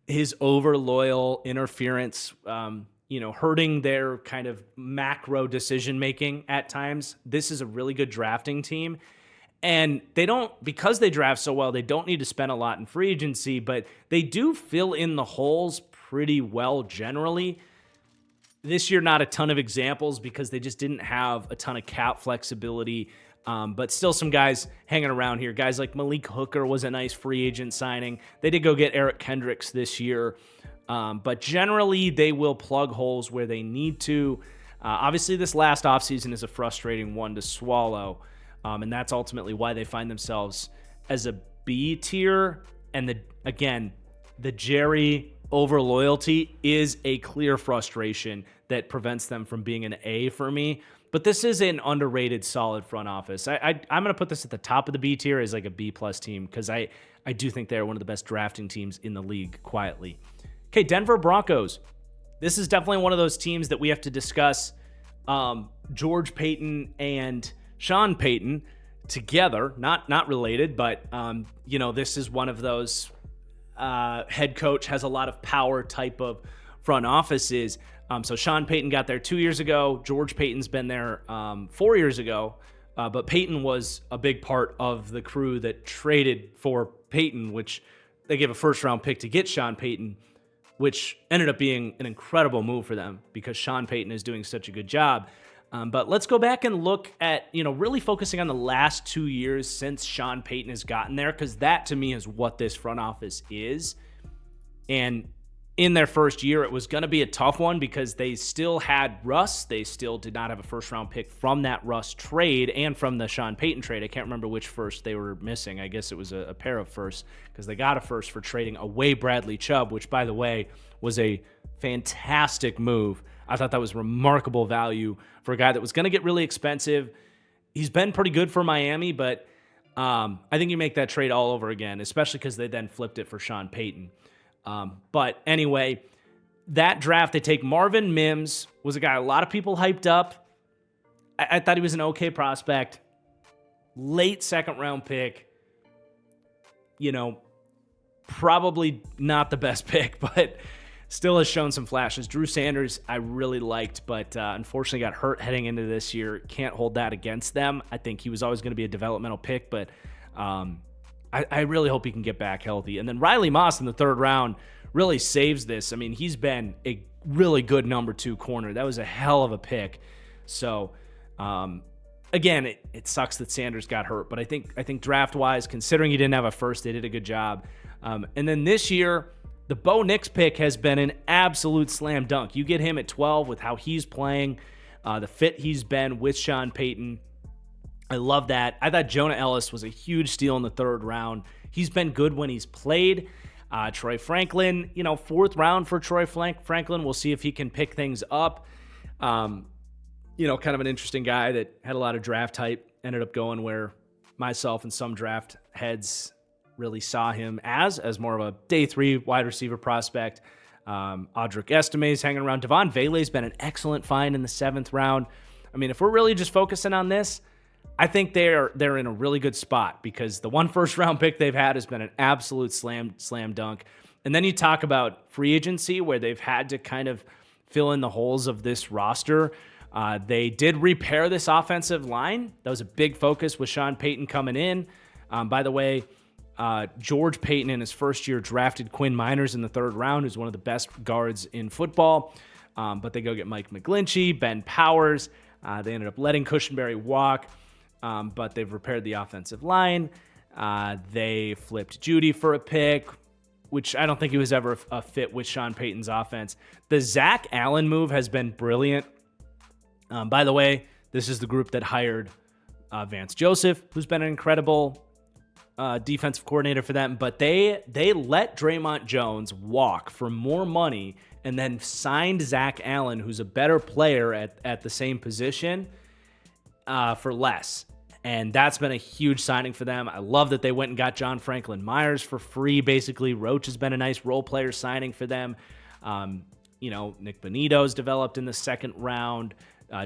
his over-loyal interference, hurting their kind of macro decision-making at times. This is a really good drafting team. And because they draft so well, they don't need to spend a lot in free agency, but they do fill in the holes pretty well generally. This year, not a ton of examples because they just didn't have a ton of cap flexibility, but still some guys hanging around here. Guys like Malik Hooker was a nice free agent signing. They did go get Eric Kendricks this year, but generally they will plug holes where they need to. Obviously, this last offseason is a frustrating one to swallow. And that's ultimately why they find themselves as a B tier. And the Jerry over loyalty is a clear frustration that prevents them from being an A for me. But this is an underrated, solid front office. I'm going to put this at the top of the B tier as like a B-plus team because I do think they're one of the best drafting teams in the league quietly. Okay, Denver Broncos. This is definitely one of those teams that we have to discuss. George Paton and Sean Payton together, not related, but this is one of those head coach has a lot of power type of front offices. So Sean Payton got there 2 years ago. George Payton's been there 4 years ago. But Payton was a big part of the crew that traded for Payton, which they gave a first-round pick to get Sean Payton, which ended up being an incredible move for them because Sean Payton is doing such a good job. But let's go back and look at, really focusing on the last 2 years since Sean Payton has gotten there, because that to me is what this front office is. And in their first year, it was going to be a tough one because they still had Russ. They still did not have a first-round pick from that Russ trade and from the Sean Payton trade. I can't remember which first they were missing. I guess it was a pair of firsts because they got a first for trading away Bradley Chubb, which, by the way, was a fantastic move. I thought that was remarkable value for a guy that was going to get really expensive. He's been pretty good for Miami, but I think you make that trade all over again, especially because they then flipped it for Sean Payton. But anyway, that draft, they take Marvin Mims, was a guy a lot of people hyped up. I thought he was an okay prospect. Late second-round pick. Probably not the best pick, but still has shown some flashes. Drew Sanders, I really liked, but unfortunately got hurt heading into this year. Can't hold that against them. I think he was always going to be a developmental pick, but I really hope he can get back healthy. And then Riley Moss in the third round really saves this. I mean, he's been a really good number 2 corner. That was a hell of a pick. So, again, it sucks that Sanders got hurt, but I think draft-wise, considering he didn't have a first, they did a good job. And then this year, the Bo Nix pick has been an absolute slam dunk. You get him at 12 with how he's playing, the fit he's been with Sean Payton. I love that. I thought Jonah Ellis was a huge steal in the third round. He's been good when he's played. Troy Franklin, 4th round for Troy Franklin. We'll see if he can pick things up. Kind of an interesting guy that had a lot of draft hype. Ended up going where myself and some draft heads really saw him as more of a day 3 wide receiver prospect. Audric Estime's hanging around. Devon Vele's been an excellent find in the 7th round. I mean, if we're really just focusing on this, I think they're in a really good spot because the one first-round pick they've had has been an absolute slam dunk. And then you talk about free agency where they've had to kind of fill in the holes of this roster. They did repair this offensive line. That was a big focus with Sean Payton coming in. By the way, George Paton in his first year drafted Quinn Miners in the 3rd round, who's one of the best guards in football. But they go get Mike McGlinchey, Ben Powers. They ended up letting Cushenberry walk. But they've repaired the offensive line. They flipped Judy for a pick, which I don't think he was ever a fit with Sean Payton's offense. The Zach Allen move has been brilliant. By the way, this is the group that hired Vance Joseph, who's been an incredible defensive coordinator for them. But they let Draymond Jones walk for more money and then signed Zach Allen, who's a better player at the same position, for less. And that's been a huge signing for them. I love that they went and got John Franklin Myers for free, basically. Roach has been a nice role player signing for them. Nick Bonito's developed in the 2nd round.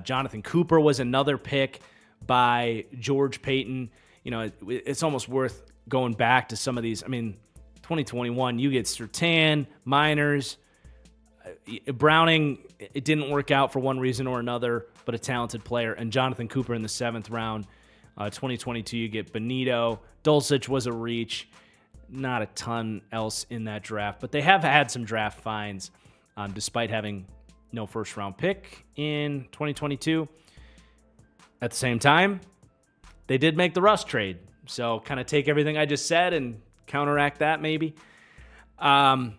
Jonathan Cooper was another pick by George Paton. It's almost worth going back to some of these. I mean, 2021, you get Surtain, Miners, Browning. It didn't work out for one reason or another, but a talented player. And Jonathan Cooper in the 7th round. 2022, you get Bonito. Dulcich was a reach. Not a ton else in that draft, but they have had some draft finds despite having no first-round pick in 2022. At the same time, they did make the Russ trade, so kind of take everything I just said and counteract that maybe. And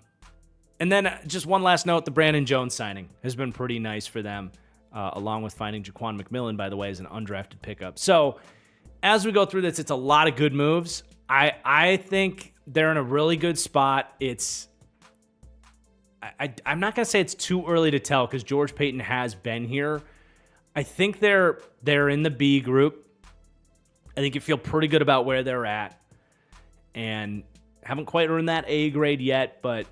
then just one last note, the Brandon Jones signing has been pretty nice for them, along with finding Jaquan McMillan, by the way, as an undrafted pickup. So as we go through this, it's a lot of good moves. I think they're in a really good spot. It's I'm not going to say it's too early to tell because George Paton has been here. I think they're in the B group. I think you feel pretty good about where they're at. And haven't quite earned that A grade yet, but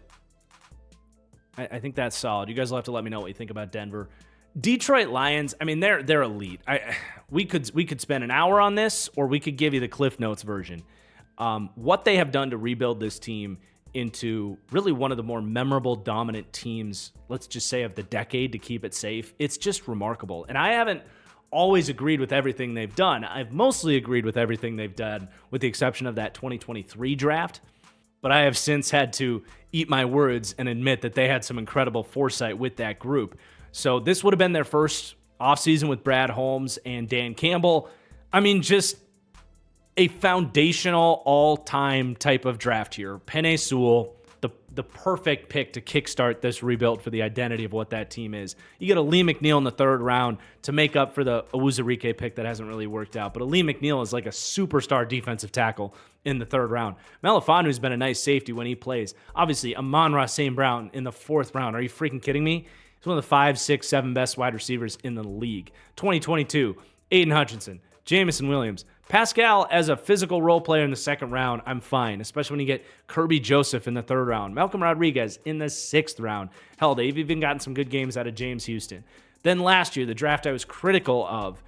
I think that's solid. You guys will have to let me know what you think about Denver. Detroit Lions, I mean, they're elite. We could spend an hour on this, or we could give you the Cliff Notes version. What they have done to rebuild this team into really one of the more memorable, dominant teams, let's just say, of the decade, to keep it safe, it's just remarkable. And I haven't always agreed with everything they've done. I've mostly agreed with everything they've done, with the exception of that 2023 draft. But I have since had to eat my words and admit that they had some incredible foresight with that group. So this would have been their first offseason with Brad Holmes and Dan Campbell. I mean, just a foundational all-time type of draft here. Penei Sewell, the perfect pick to kickstart this rebuild for the identity of what that team is. You get a Lee McNeil in the third round to make up for the Awuzurike pick that hasn't really worked out. But a Lee McNeil is like a superstar defensive tackle in the third round. Melifonu's been a nice safety when he plays. Obviously, Amon-Ra St. Brown in the fourth round. Are you freaking kidding me? He's one of the 5, 6, 7 best wide receivers in the league. 2022, Aiden Hutchinson, Jamison Williams. Pascal, as a physical role player in the second round, I'm fine, especially when you get Kirby Joseph in the third round. Malcolm Rodriguez in the sixth round. Hell, they've even gotten some good games out of James Houston. Then last year, the draft I was critical of,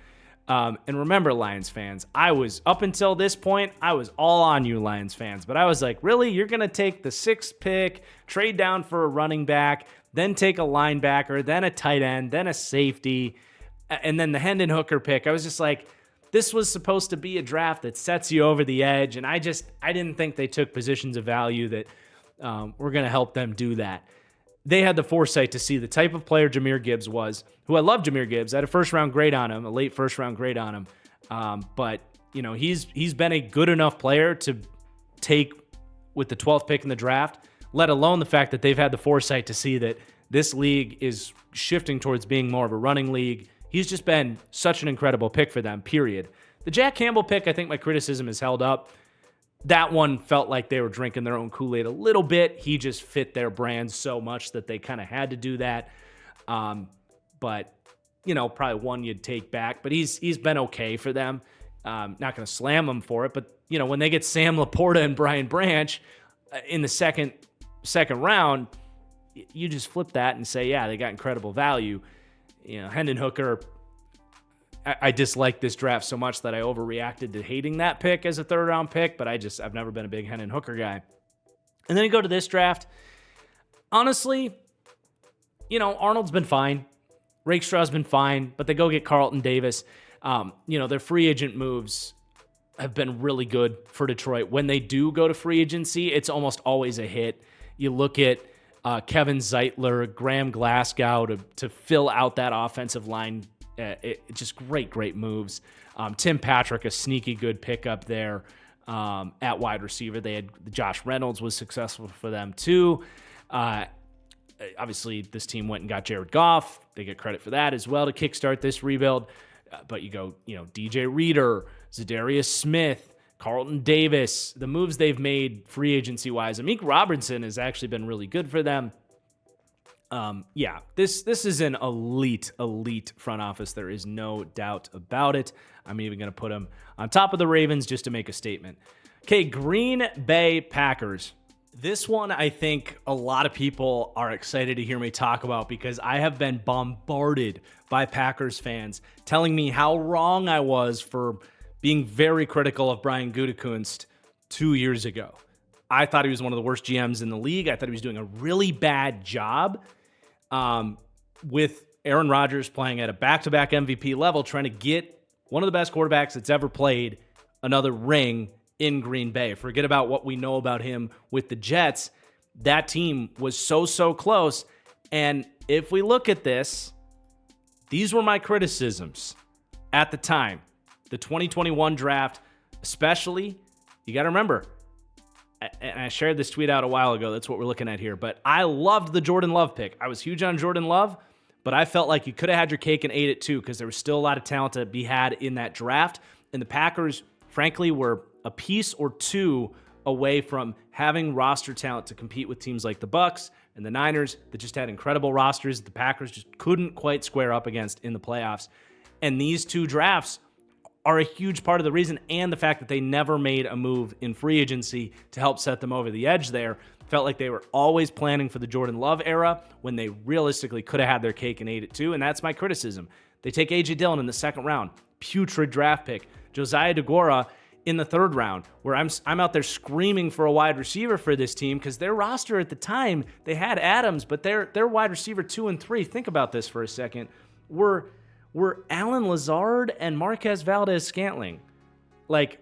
and remember, Lions fans, up until this point, I was all on you, Lions fans, but I was like, really? You're going to take the 6th pick, trade down for a running back, then take a linebacker, then a tight end, then a safety, and then the Hendon Hooker pick. I was just like, this was supposed to be a draft that sets you over the edge, and I didn't think they took positions of value that were going to help them do that. They had the foresight to see the type of player Jahmyr Gibbs was, who I love Jahmyr Gibbs. I had a first-round grade on him, a late first-round grade on him. But, you know, he's been a good enough player to take with the 12th pick in the draft, let alone the fact that they've had the foresight to see that this league is shifting towards being more of a running league. He's just been such an incredible pick for them, period. The Jack Campbell pick, I think my criticism is held up. That one felt like they were drinking their own Kool-Aid a little bit. He just fit their brand so much that they kind of had to do that. But, you know, probably one you'd take back. But he's been okay for them. Not going to slam him for it. But, you know, when they get Sam Laporta and Brian Branch in the second round, you just flip that and say, yeah, they got incredible value. You know, Hendon Hooker, I dislike this draft so much that I overreacted to hating that pick as a third-round pick, but I've never been a big Hendon Hooker guy. And then you go to this draft. Honestly, you know, Arnold's been fine. Rakestraw's been fine, but they go get Carlton Davis. You know, their free agent moves have been really good for Detroit. When they do go to free agency, it's almost always a hit. You look at Kevin Zeitler, Graham Glasgow to fill out that offensive line. Just great moves. Tim Patrick, a sneaky good pickup there at wide receiver. They had Josh Reynolds was successful for them too. Obviously, this team went and got Jared Goff. They get credit for that as well to kickstart this rebuild. But you go, you know, DJ Reader, Zadarius Smith, Carlton Davis, the moves they've made free agency-wise. Amik Robertson has actually been really good for them. Yeah, this is an elite front office. There is no doubt about it. I'm even going to put them on top of the Ravens just to make a statement. Okay, Green Bay Packers. This one, I think a lot of people are excited to hear me talk about because I have been bombarded by Packers fans telling me how wrong I was for being very critical of Brian Gutekunst 2 years ago. I thought he was one of the worst GMs in the league. I thought he was doing a really bad job with Aaron Rodgers playing at a back-to-back MVP level, trying to get one of the best quarterbacks that's ever played another ring in Green Bay. Forget about what we know about him with the Jets. That team was so close. And if we look at this, these were my criticisms at the time. The 2021 draft, especially, you got to remember, and I shared this tweet out a while ago, that's what we're looking at here, but I loved the Jordan Love pick. I was huge on Jordan Love, but I felt like you could have had your cake and ate it too because there was still a lot of talent to be had in that draft. And the Packers, frankly, were a piece or two away from having roster talent to compete with teams like the Bucs and the Niners that just had incredible rosters that the Packers just couldn't quite square up against in the playoffs. And these two drafts are a huge part of the reason, and the fact that they never made a move in free agency to help set them over the edge there. Felt like they were always planning for the Jordan Love era when they realistically could have had their cake and ate it too, and that's my criticism. They take A.J. Dillon in the second round, putrid draft pick. Josiah DeGuara in the third round, where I'm out there screaming for a wide receiver for this team because their roster at the time, they had Adams, but their wide receiver 2 and 3, think about this for a second, were Alan Lazard and Marquez Valdez-Scantling. Like,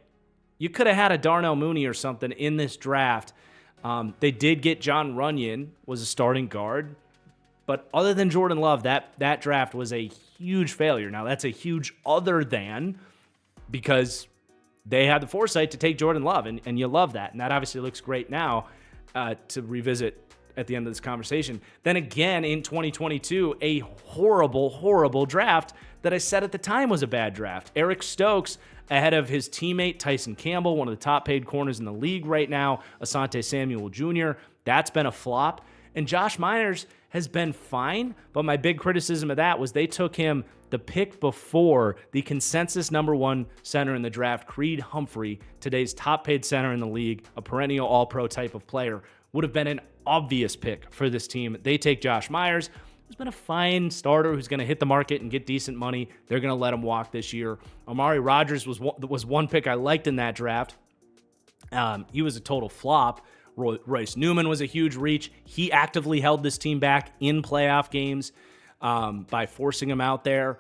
you could have had a Darnell Mooney or something in this draft. They did get John Runyon, was a starting guard. But other than Jordan Love, that draft was a huge failure. Now, that's a huge other than because they had the foresight to take Jordan Love, and you love that. And that obviously looks great now to revisit at the end of this conversation. Then again, in 2022, a horrible, horrible draft that I said at the time was a bad draft. Eric Stokes ahead of his teammate Tyson Campbell, one of the top paid corners in the league right now, Asante Samuel Jr. That's been a flop. And Josh Myers has been fine, but my big criticism of that was they took him the pick before the consensus number 1 center in the draft, Creed Humphrey, today's top paid center in the league, a perennial all-pro type of player, would have been an obvious pick for this team. They take Josh Myers, who's been a fine starter, who's going to hit the market and get decent money. They're going to let him walk this year. Amari Rodgers was one pick I liked in that draft. He was a total flop. Royce Newman was a huge reach. He actively held this team back in playoff games by forcing him out there.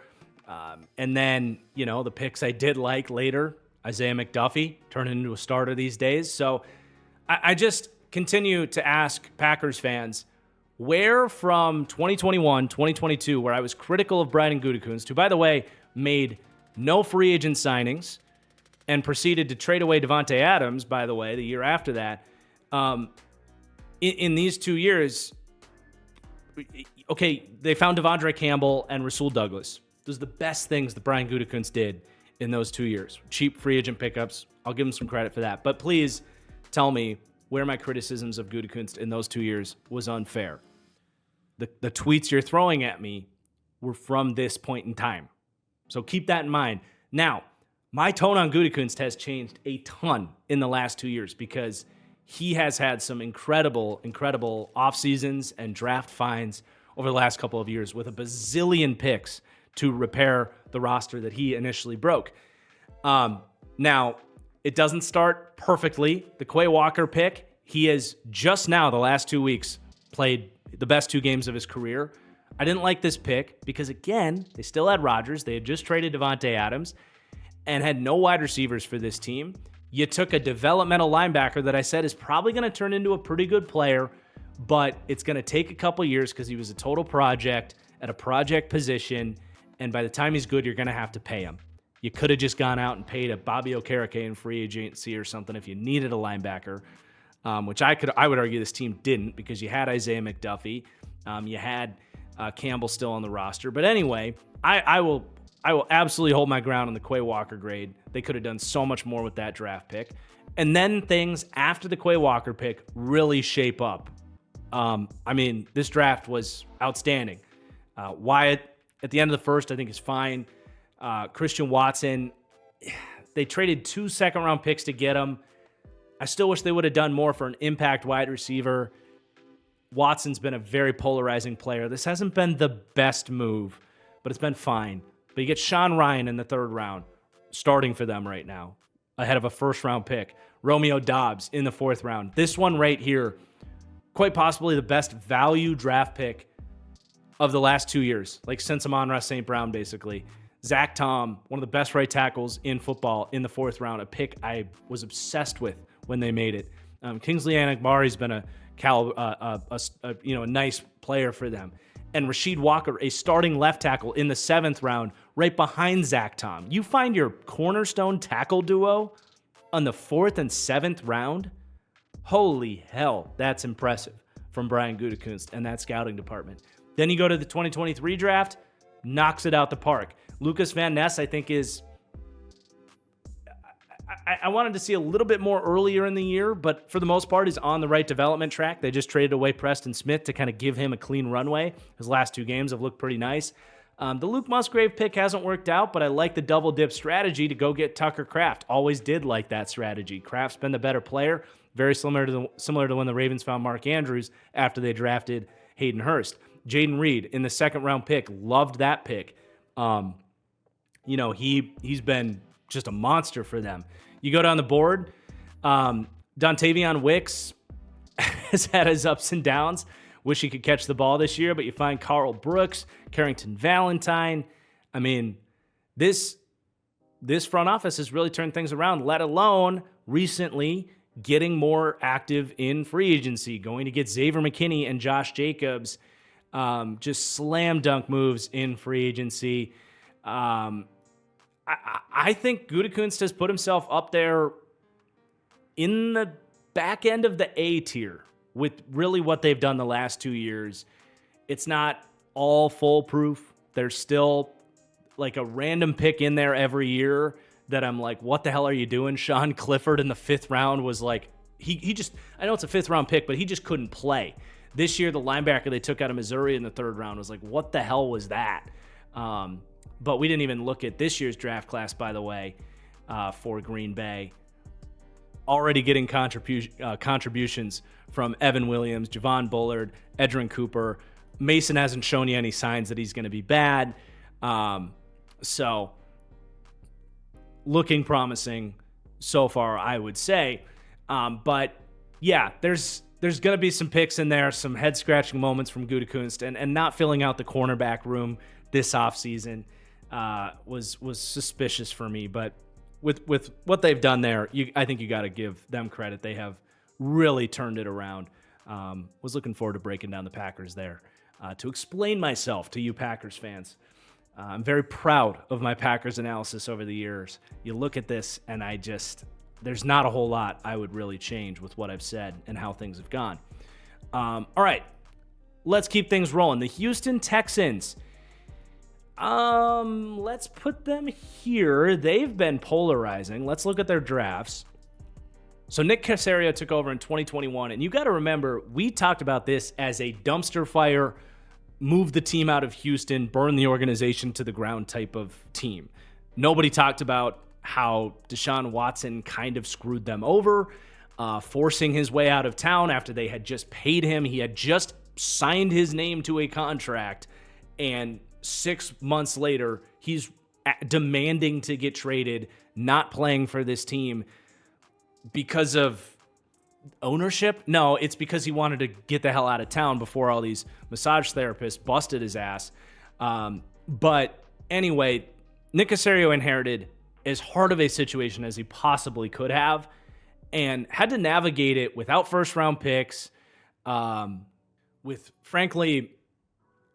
And then, the picks I did like later, Isaiah McDuffie turned into a starter these days. So I just continue to ask Packers fans, where from 2021, 2022, where I was critical of Brian Gutekunst, who, by the way, made no free agent signings and proceeded to trade away Devontae Adams, by the way, the year after that, in these 2 years, okay, they found Devondre Campbell and Rasul Douglas. Those are the best things that Brian Gutekunst did in those 2 years. Cheap free agent pickups. I'll give him some credit for that. But please tell me where my criticisms of Gutekunst in those 2 years was unfair. The tweets you're throwing at me were from this point in time. So keep that in mind. Now, my tone on Gutekunst has changed a ton in the last 2 years because he has had some incredible, incredible off seasons and draft finds over the last couple of years with a bazillion picks to repair the roster that he initially broke. Now, it doesn't start perfectly. The Quay Walker pick, he has just now, the last 2 weeks, played the best 2 games of his career. I didn't like this pick because, again, they still had Rodgers. They had just traded Devontae Adams and had no wide receivers for this team. You took a developmental linebacker that I said is probably going to turn into a pretty good player, but it's going to take a couple years because he was a total project at a project position, and by the time he's good, you're going to have to pay him. You could have just gone out and paid a Bobby Okereke in free agency or something if you needed a linebacker, which I would argue this team didn't because you had Isaiah McDuffie, you had Campbell still on the roster. But anyway, I will absolutely hold my ground on the Quay Walker grade. They could have done so much more with that draft pick. And then things after the Quay Walker pick really shape up. This draft was outstanding. Wyatt at the end of the first, I think, is fine. Christian Watson, they traded 2 second-round picks to get him. I still wish they would have done more for an impact wide receiver. Watson's been a very polarizing player. This hasn't been the best move, but it's been fine. But you get Sean Ryan in the 3rd round, starting for them right now, ahead of a 1st-round pick. Romeo Doubs in the 4th round. This one right here, quite possibly the best value draft pick of the last 2 years, like since Amon-Ra St. Brown, basically. Zach Tom, one of the best right tackles in football in the 4th round, a pick I was obsessed with when they made it. Kingsley Enagbari's been a nice player for them. And Rasheed Walker, a starting left tackle in the 7th round, right behind Zach Tom. You find your cornerstone tackle duo on the 4th and 7th round? Holy hell, that's impressive from Brian Gutekunst and that scouting department. Then you go to the 2023 draft, knocks it out the park. Lucas Van Ness, I think, I wanted to see a little bit more earlier in the year, but for the most part, he's on the right development track. They just traded away Preston Smith to kind of give him a clean runway. His last 2 games have looked pretty nice. The Luke Musgrave pick hasn't worked out, but I like the double dip strategy to go get Tucker Kraft. Always did like that strategy. Kraft's been the better player, very similar to when the Ravens found Mark Andrews after they drafted Hayden Hurst. Jaden Reed in the 2nd round pick, loved that pick. He's been just a monster for them. You go down the board, Dontavion Wicks has had his ups and downs. Wish he could catch the ball this year, but you find Carl Brooks, Carrington Valentine. I mean, this front office has really turned things around, let alone recently getting more active in free agency, going to get Xavier McKinney and Josh Jacobs, just slam dunk moves in free agency. I think Gutekunst has put himself up there in the back end of the A tier with really what they've done the last 2 years. It's not all foolproof. There's still like a random pick in there every year that I'm like, what the hell are you doing? Sean Clifford in the 5th round was like, he just, I know it's a 5th round pick, but he just couldn't play. This year, the linebacker they took out of Missouri in the 3rd round was like, what the hell was that? But we didn't even look at this year's draft class, by the way, for Green Bay. Already getting contributions from Evan Williams, Javon Bullard, Edrin Cooper. Mason hasn't shown you any signs that he's going to be bad. So looking promising so far, I would say. But yeah, there's going to be some picks in there, some head-scratching moments from Gutekunst, and not filling out the cornerback room this offseason was suspicious for me. But with what they've done there, I think you got to give them credit. They have really turned it around. Was looking forward to breaking down the Packers there to explain myself to you Packers fans. I'm very proud of my Packers analysis over the years. You look at this, and there's not a whole lot I would really change with what I've said and how things have gone. All right, let's keep things rolling. The Houston Texans. Let's put them here. They've been polarizing. Let's look at their drafts. So Nick Caserio took over in 2021, and you got to remember, we talked about this as a dumpster fire, move the team out of Houston, burn the organization to the ground type of team. Nobody talked about how Deshaun Watson kind of screwed them over, forcing his way out of town after they had just paid him. He had just signed his name to a contract, and 6 months later, he's demanding to get traded, not playing for this team because of ownership. No, it's because he wanted to get the hell out of town before all these massage therapists busted his ass. But anyway, Nick Caserio inherited as hard of a situation as he possibly could have and had to navigate it without first-round picks, with, frankly,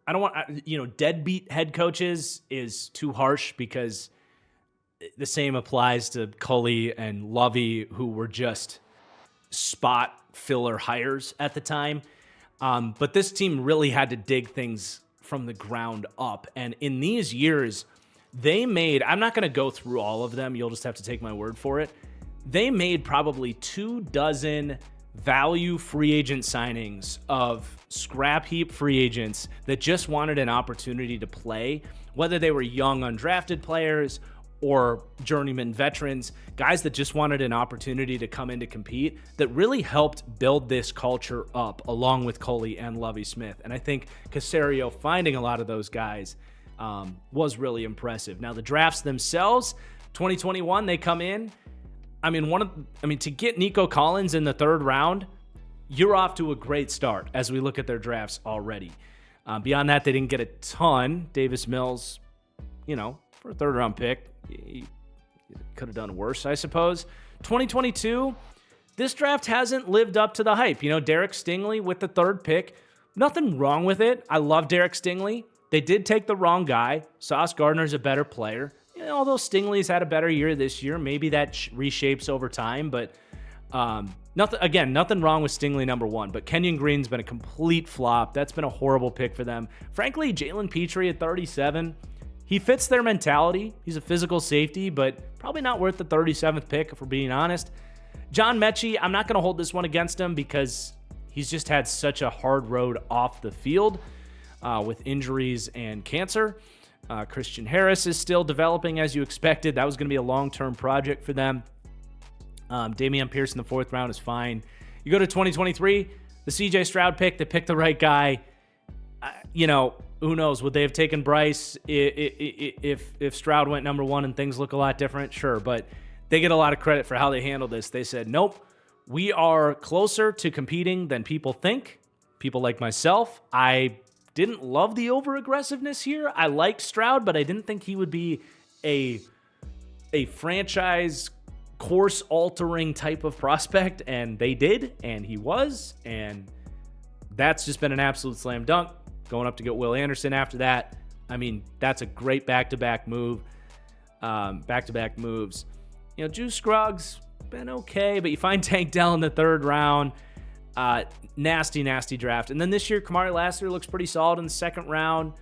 I don't want, deadbeat head coaches is too harsh because the same applies to Culley and Lovey, who were just spot filler hires at the time. But this team really had to dig things from the ground up. And in these years, they made, I'm not going to go through all of them. You'll just have to take my word for it. They made probably 24 value free agent signings of scrap heap free agents that just wanted an opportunity to play, whether they were young undrafted players or journeyman veterans, guys that just wanted an opportunity to come in to compete, that really helped build this culture up along with Culley and Lovie Smith. And I think Caserio finding a lot of those guys was really impressive. Now the drafts themselves, 2021, they come in. To get Nico Collins in the 3rd round, you're off to a great start as we look at their drafts already. Beyond that, they didn't get a ton. Davis Mills, for a 3rd round pick, he could have done worse, I suppose. 2022, this draft hasn't lived up to the hype. Derek Stingley with the 3rd pick, nothing wrong with it. I love Derek Stingley. They did take the wrong guy. Sauce Gardner's a better player. Although Stingley's had a better year this year, maybe that reshapes over time, but nothing wrong with Stingley number 1, but Kenyon Green's been a complete flop. That's been a horrible pick for them. Frankly, Jalen Petrie at 37, he fits their mentality. He's a physical safety, but probably not worth the 37th pick, if we're being honest. John Mechie, I'm not going to hold this one against him because he's just had such a hard road off the field with injuries and cancer. Christian Harris is still developing as you expected. That was going to be a long-term project for them. Dameon Pierce in the 4th round is fine. You go to 2023, the CJ Stroud pick, they picked the right guy. Who knows? Would they have taken Bryce if Stroud went number 1 and things look a lot different? Sure, but they get a lot of credit for how they handled this. They said, nope, we are closer to competing than people think. People like myself, I didn't love the over-aggressiveness here. I liked Stroud, but I didn't think he would be a franchise course-altering type of prospect, and they did, and he was, and that's just been an absolute slam dunk. Going up to get Will Anderson after that. I mean, that's a great back-to-back move. Back-to-back moves. Juice Scruggs, been okay, but you find Tank Dell in the 3rd round. Nasty draft. And then this year, Kamari Lassiter looks pretty solid in the 2nd round.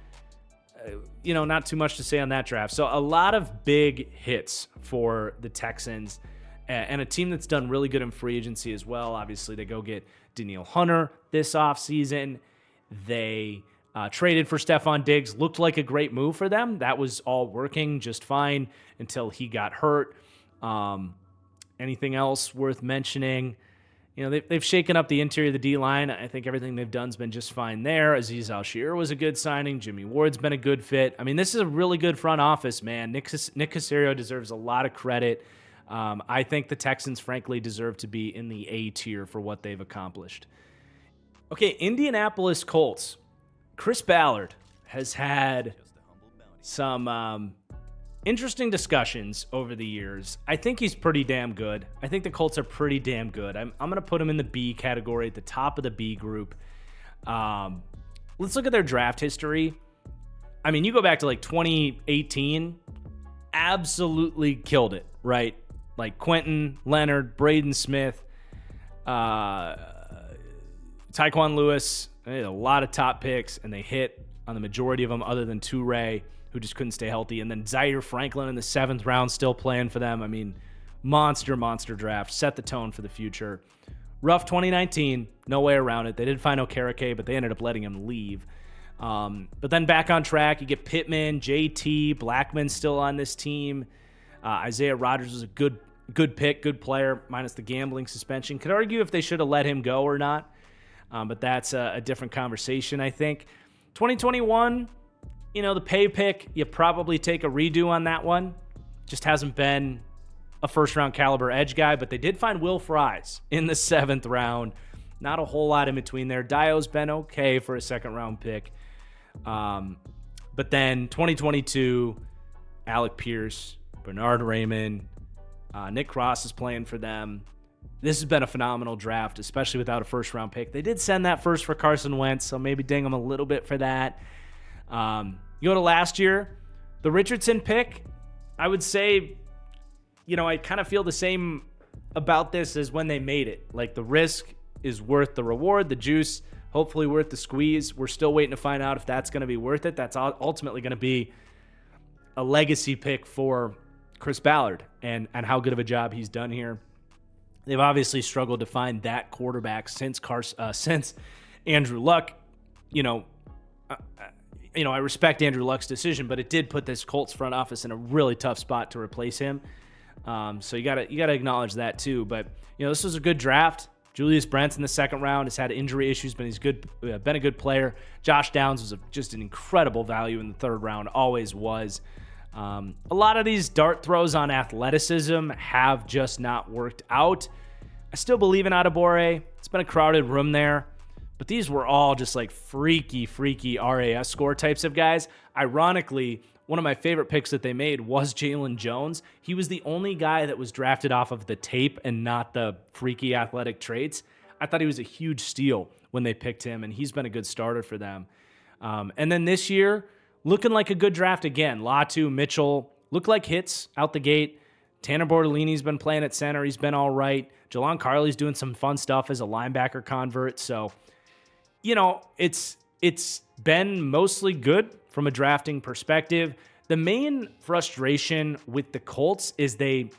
Not too much to say on that draft. So a lot of big hits for the Texans and a team that's done really good in free agency as well. Obviously, they go get Danielle Hunter this offseason. They traded for Stephon Diggs. Looked like a great move for them. That was all working just fine until he got hurt. Anything else worth mentioning? They've shaken up the interior of the D-line. I think everything they've done has been just fine there. Azeez Al-Shaair was a good signing. Jimmy Ward's been a good fit. I mean, this is a really good front office, man. Nick Caserio deserves a lot of credit. I think the Texans, frankly, deserve to be in the A tier for what they've accomplished. Okay, Indianapolis Colts. Chris Ballard has had some interesting discussions over the years. I think he's pretty damn good. I think the Colts are pretty damn good. I'm going to put him in the B category, at the top of the B group. Let's look at their draft history. I mean, you go back to like 2018, absolutely killed it, right? Like Quentin, Leonard, Braden Smith, Tyquan Lewis. They had a lot of top picks, and they hit on the majority of them other than Toure, who just couldn't stay healthy. And then Zaire Franklin in the 7th round, still playing for them. I mean, monster draft. Set the tone for the future. Rough 2019, no way around it. They did find Okereke, but they ended up letting him leave. But then back on track, you get Pittman, JT, Blackman still on this team. Isaiah Rodgers was a good pick, good player, minus the gambling suspension. Could argue if they should have let him go or not. But that's a different conversation, I think. 2021, the pay pick, you probably take a redo on that one. Just hasn't been a first-round caliber edge guy, but they did find Will Fries in the 7th round. Not a whole lot in between there. Dio's been okay for a 2nd-round pick. But then 2022, Alec Pierce, Bernard Raymond, Nick Cross is playing for them. This has been a phenomenal draft, especially without a first-round pick. They did send that first for Carson Wentz, so maybe ding them a little bit for that. You go to last year, the Richardson pick, I would say, I kind of feel the same about this as when they made it. Like, the risk is worth the reward, the juice, hopefully worth the squeeze. We're still waiting to find out if that's going to be worth it. That's ultimately going to be a legacy pick for Chris Ballard and how good of a job he's done here. They've obviously struggled to find that quarterback since Andrew Luck. I respect Andrew Luck's decision, but it did put this Colts front office in a really tough spot to replace him. So you gotta acknowledge that too. But this was a good draft. Julius Brents in the 2nd round has had injury issues, but he's been a good player. Josh Downs was just an incredible value in the 3rd round, always was. A lot of these dart throws on athleticism have just not worked out. I still believe in Adebawore. It's been a crowded room there. But these were all just like freaky RAS score types of guys. Ironically, one of my favorite picks that they made was Jalen Jones. He was the only guy that was drafted off of the tape and not the freaky athletic traits. I thought he was a huge steal when they picked him, and he's been a good starter for them. And then this year, looking like a good draft again. Latu, Mitchell, look like hits out the gate. Tanner Bortolini's been playing at center. He's been all right. Jalon Carley's doing some fun stuff as a linebacker convert. So, it's been mostly good from a drafting perspective. The main frustration with the Colts is they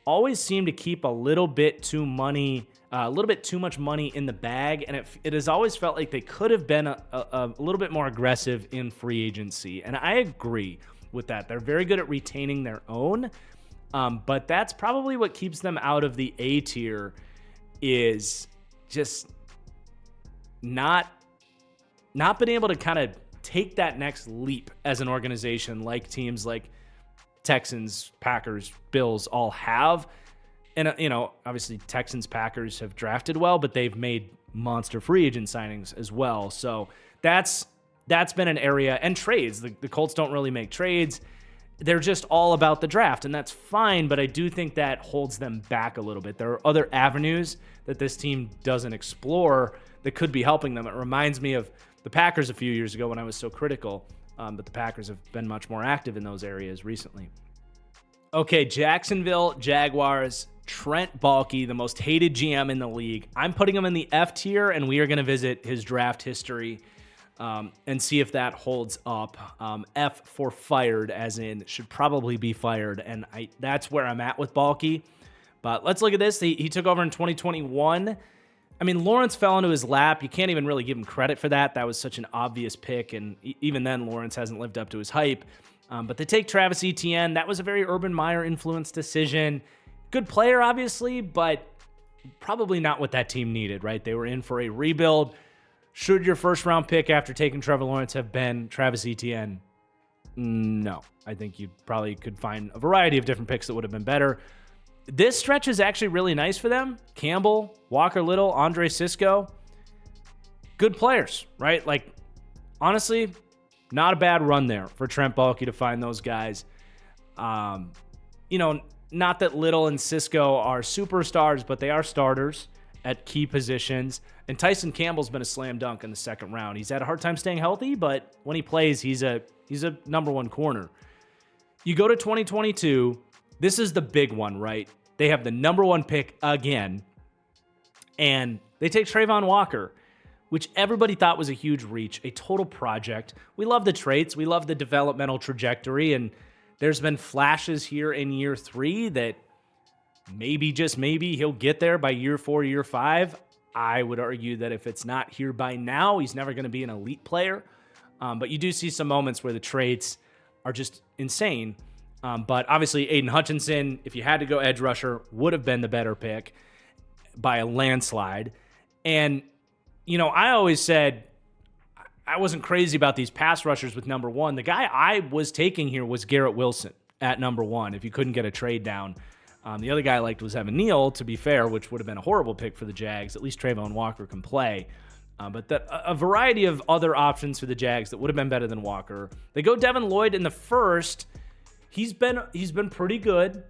always seem to keep a little bit too much money in the bag, and it has always felt like they could have been a little bit more aggressive in free agency, and I agree with that. They're very good at retaining their own, but that's probably what keeps them out of the A tier, is just not been able to kind of take that next leap as an organization like teams like Texans, Packers, Bills all have. And, obviously Texans, Packers have drafted well, but they've made monster free agent signings as well. So that's been an area. And trades. The Colts don't really make trades. They're just all about the draft, and that's fine, but I do think that holds them back a little bit. There are other avenues that this team doesn't explore that could be helping them. It reminds me of the Packers a few years ago when I was so critical, but the Packers have been much more active in those areas recently. Okay, Jacksonville Jaguars, Trent Baalke, the most hated GM in the league. I'm putting him in the F tier, and we are going to visit his draft history and see if that holds up. F for fired, as in should probably be fired, and that's where I'm at with Baalke. But let's look at this. He took over in 2021. I mean, Lawrence fell into his lap. You can't even really give him credit for that. That was such an obvious pick, and even then, Lawrence hasn't lived up to his hype. But they take Travis Etienne. That was a very Urban Meyer-influenced decision. Good player, obviously, but probably not what that team needed, right? They were in for a rebuild. Should your first-round pick after taking Trevor Lawrence have been Travis Etienne? No. I think you probably could find a variety of different picks that would have been better. This stretch is actually really nice for them. Campbell, Walker Little, Andre Sisco. Good players, right? Like, honestly, not a bad run there for Trent Baalke to find those guys. Not that Little and Sisco are superstars, but they are starters at key positions. And Tyson Campbell's been a slam dunk in the second round. He's had a hard time staying healthy, but when he plays, he's a number one corner. You go to 2022, this is the big one, right? They have the number one pick again, and they take Trayvon Walker, which everybody thought was a huge reach, a total project. We love the traits. We love the developmental trajectory, and there's been flashes here in year 3 that maybe, just maybe, he'll get there by year 4, year 5. I would argue that if it's not here by now, he's never going to be an elite player. But you do see some moments where the traits are just insane. But obviously, Aiden Hutchinson, if you had to go edge rusher, would have been the better pick by a landslide. And, I always said I wasn't crazy about these pass rushers with number 1. The guy I was taking here was Garrett Wilson at number 1, if you couldn't get a trade down. The other guy I liked was Evan Neal, to be fair, which would have been a horrible pick for the Jags. At least Trayvon Walker can play. But a variety of other options for the Jags that would have been better than Walker. They go Devin Lloyd in the first. He's been pretty good.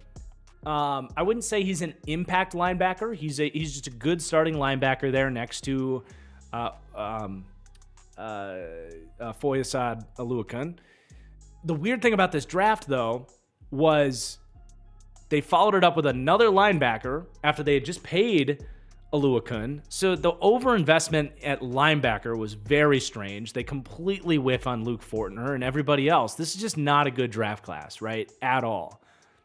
I wouldn't say he's an impact linebacker. He's just a good starting linebacker there next to Foyesade Oluokun. The weird thing about this draft, though, was they followed it up with another linebacker after they had just paid Oluokun. So the overinvestment at linebacker was very strange. They completely whiff on Luke Fortner and everybody else. This is just not a good draft class, right? At all.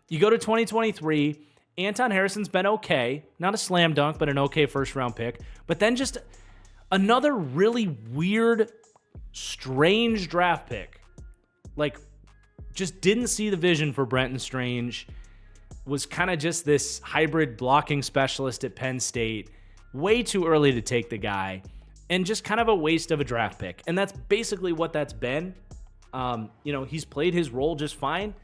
You go to 2023, Anton Harrison's been okay. Not a slam dunk, but an okay first-round pick. But then just another really weird, strange draft pick. Like, just didn't see the vision for Brenton Strange. Was kind of just this hybrid blocking specialist at Penn State. Way too early to take the guy. And just kind of a waste of a draft pick. And that's basically what that's been. He's played his role just fine.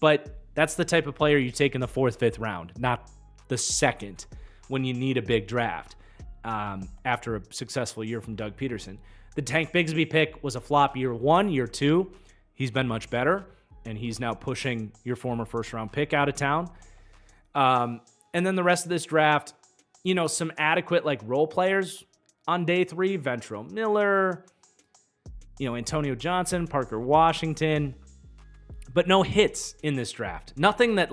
But that's the type of player you take in the 4th, 5th round. Not the 2nd when you need a big draft. After a successful year from Doug Peterson. The Tank Bigsby pick was a flop year 1. Year 2, he's been much better. And he's now pushing your former first-round pick out of town. And then the rest of this draft, some adequate role players on day 3. Ventrell Miller, Antonio Johnson, Parker Washington. But no hits in this draft. Nothing that